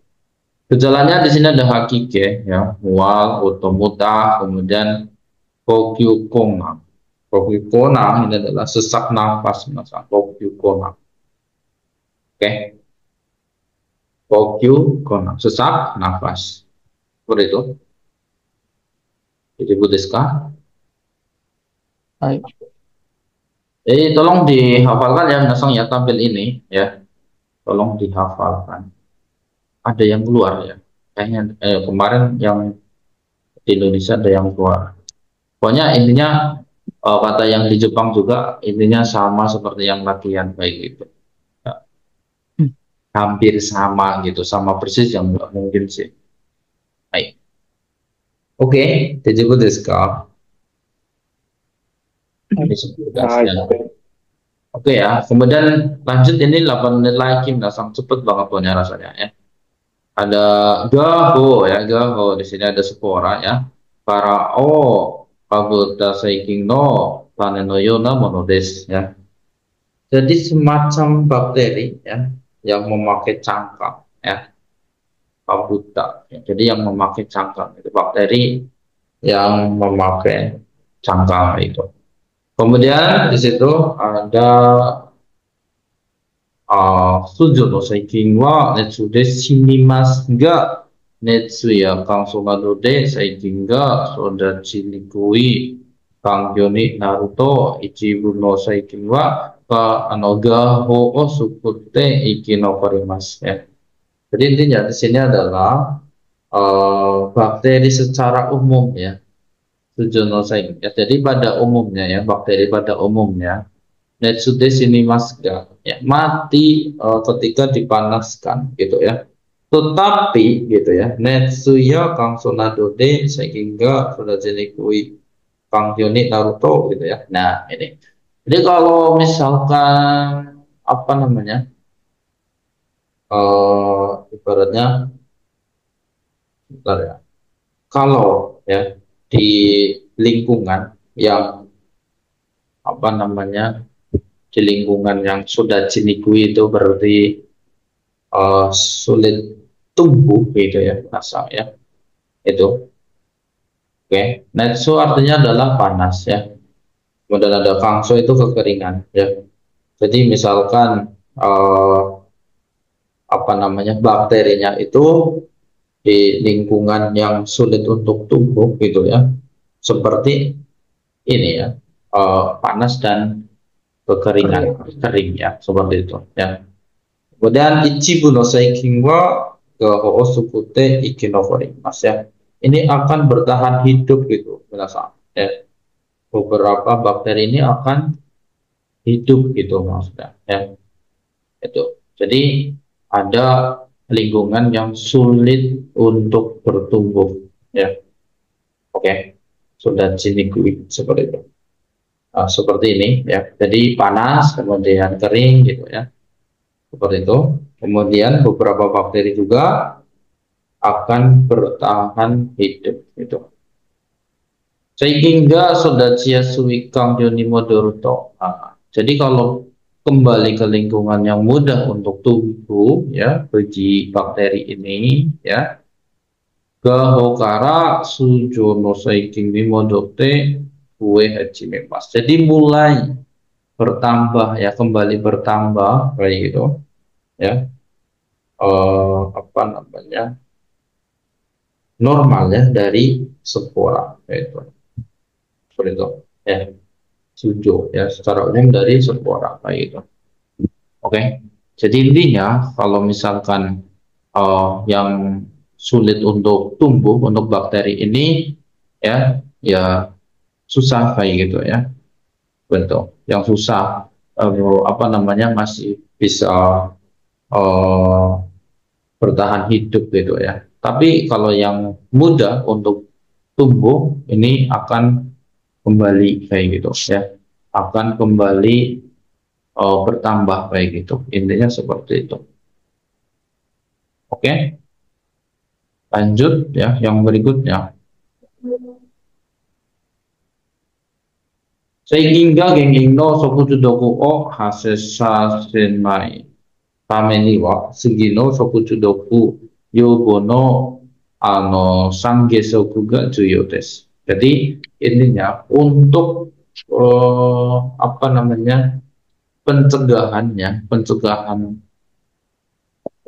Gejalanya di sini ada hakike ya, mual, otomuta, kemudian kokyu kongang. Kokyu kongang ini adalah sesak nafas, masa kokyu kongang. Oke, kokyu kongang, sesak nafas. Seperti itu. Jadi Buddhiska. Baik. Jadi tolong dihafalkan ya, Nasang ya tampil ini ya. Tolong dihafalkan. Ada yang keluar ya. Kayaknya kemarin yang di Indonesia ada yang keluar. Pokoknya intinya kata yang di Jepang juga intinya sama seperti yang latihan baik itu. Ya, hampir sama gitu, sama persis yang nggak mungkin sih. Baik. Oke, desu desu ka? Oke ya, kemudian lanjut ini 8 menit lagi, langsung cepet banget punya rasanya ya. Ada gaho ya, gaho di sini ada spora ya. Para o kabuta seiking no tane no yona mono desu ya. Jadi semacam bakteri ya yang memakai cangkang ya, kabuta. Ya. Jadi yang memakai cangkang itu bakteri yang memakai cangkang itu. Kemudian di situ ada sujo no seikin wa netsu de shinimasu ga netsu ya kanso nado de seikin ga sodachi nikui kangyo ni naru to ichibu no seikin wa gaho o sukute ikinokorimasu ya. Jadi intinya di sini adalah bakteri secara umum ya. Sujonosai. Ya, jadi pada umumnya ya, bakteri pada umumnya Netsude sinimasga ya, mati ketika dipanaskan gitu ya. Tetapi gitu ya, Netsuya Kang Sonadode sehingga sudah jadi kui Kang Hyuni Naruto gitu ya. Nah, ini. Jadi kalau misalkan apa namanya? Ibaratnya bentar ya. Kalau ya di lingkungan yang apa namanya di lingkungan yang sudah jinikui itu berarti sulit tumbuh gitu ya rasa ya itu. Oke, netsu artinya adalah panas ya, kemudian ada kangso itu kekeringan ya. Jadi misalkan apa namanya bakterinya itu di lingkungan yang sulit untuk tumbuh gitu ya, seperti ini ya, panas dan kekeringan, kering ya, seperti itu ya. Kemudian ichibu no seikin wa hoosukute ikinokorimasu ya. Ini akan bertahan hidup gitu, berasa ya. Beberapa bakteri ini akan hidup gitu maksudnya ya. Itu. Jadi ada lingkungan yang sulit untuk bertumbuh ya. Oke. Sudah jinikui seperti itu. Seperti ini ya. Jadi panas kemudian kering gitu ya. seperti itu. Kemudian beberapa bakteri juga akan bertahan hidup itu. Sehingga Sodacia suikang Yonimodoruto. Nah, jadi kalau kembali ke lingkungan yang mudah untuk tumbuh ya bagi bakteri ini ya ke Hokara Sujono Saiking Mimodote Kue Hajimemas. Jadi mulai bertambah ya kembali bertambah kayak gitu ya apa namanya normal ya dari spora itu seperti itu ya sujo ya secara umum dari spora kayak gitu. Oke, jadi intinya kalau misalkan yang sulit untuk tumbuh untuk bakteri ini ya susah kayak gitu ya, betul. Yang susah apa namanya masih bisa eh, bertahan hidup gitu ya. Tapi kalau yang mudah untuk tumbuh ini akan kembali kayak gitu ya, akan kembali bertambah kayak gitu. Intinya seperti itu. Oke, lanjut ya yang berikutnya. Sehingga genging no sokujudoku o hasesa senmai kameni wa sugino sokujudoku yobono sanggesoku ga juyo desu. Jadi intinya untuk apa namanya pencegahan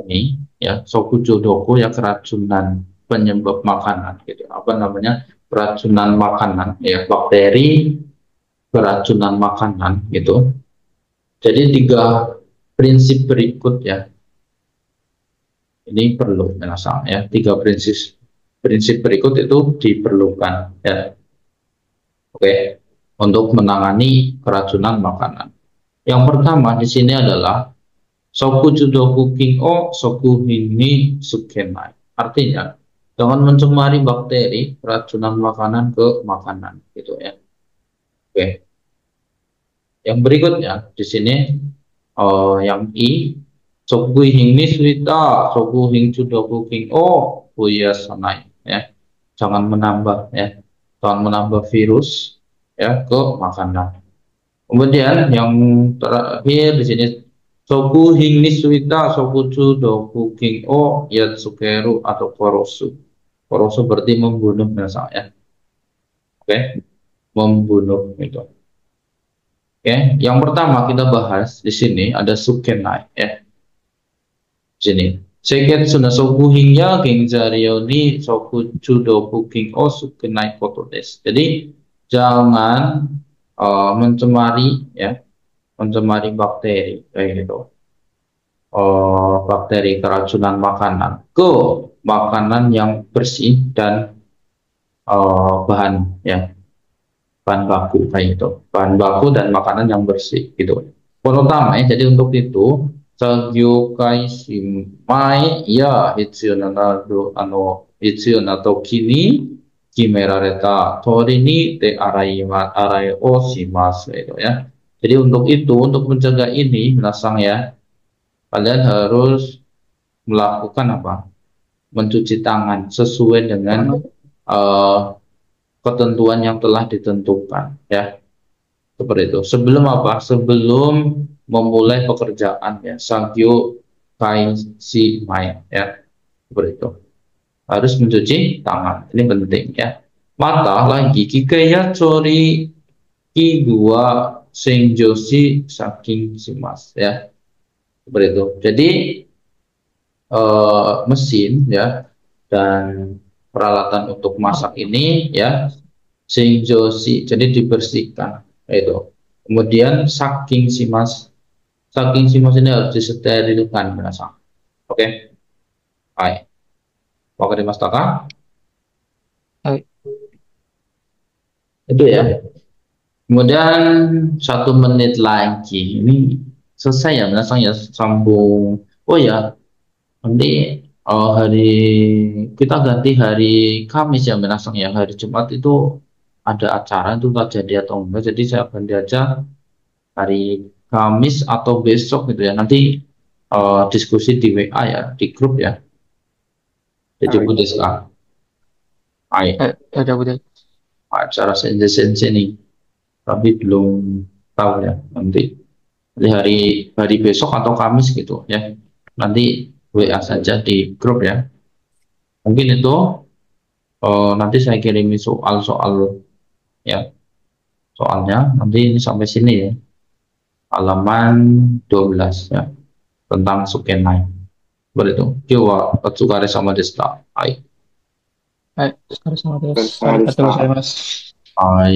ini ya sokujodoku ya keracunan penyebab makanan gitu apa namanya keracunan makanan ya bakteri keracunan makanan gitu. Jadi tiga prinsip berikut ya ini perlu ya tiga prinsip berikut itu diperlukan ya oke untuk menangani keracunan makanan. Yang pertama di sini adalah soku judoku king o soku hini sukenai. Artinya jangan mencemari bakteri keracunan makanan ke makanan gitu ya. Oke. Yang berikutnya di sini yang I soku hini suita soku hing judoku king o buya sanai ya. Jangan menambah ya. Jangan menambah virus ya ke makanan. Kemudian yang terakhir di sini soku hing nisuita sokuchu doku king o yatsukeru atau korosu. Korosu berarti membunuh misalnya. Oke, membunuh itu. Oke, yang pertama kita bahas di sini ada sukenai ya. Di sini. Seket suna soku hingya gengzario ni sokuchu doku king o sukenai kotodes. Jadi jangan mencemari ya mencemari bakteri kayak gitu bakteri keracunan makanan ke makanan yang bersih dan bahan ya bahan baku kayak gitu bahan baku dan makanan yang bersih gitu terutama ya jadi untuk itu sagyukai shimai ya hitsuyona toki ni kimerareta tori ni te arai o shimasu itu ya. Jadi untuk itu, untuk mencegah ini, minasang ya, kalian harus melakukan apa? Mencuci tangan sesuai dengan ketentuan yang telah ditentukan, ya. Seperti itu. Sebelum apa? Sebelum memulai pekerjaan, ya. Sagyo kai si mai, ya. Seperti itu. Harus mencuci tangan. Ini penting, ya. Mata lagi, kikaya chori ki dua senjoshi saking simas ya seperti itu. Jadi mesin ya dan peralatan untuk masak ini ya senjoshi jadi dibersihkan itu. Kemudian saking simas ini harus disterilkan minasang. Oke. Hai. Wakarimashita? Hai. Itu ya. Kemudian 1 menit lagi ini selesai ya minasang ya sambung. Oh ya nanti hari kita ganti hari Kamis ya minasang ya hari Jumat itu ada acara itu tak jadi atau enggak jadi saya ganti aja hari Kamis atau besok gitu ya nanti diskusi di WA ya, di grup ya. Jadi Oi. budes ka. Ay, Udah, udah. acara sense nih, tapi belum tahu ya nanti. Di hari besok atau Kamis gitu ya. Nanti WA saja di grup ya. Mungkin itu nanti saya kirimi soal-soal ya. Soalnya nanti ini sampai sini ya. Halaman 12 ya, tentang Sukenai. Begitu. Jiwa Otsukare sama Desta. Hai. Sekarang sama terus. Terus hari Arigatou gozaimasu. Hai.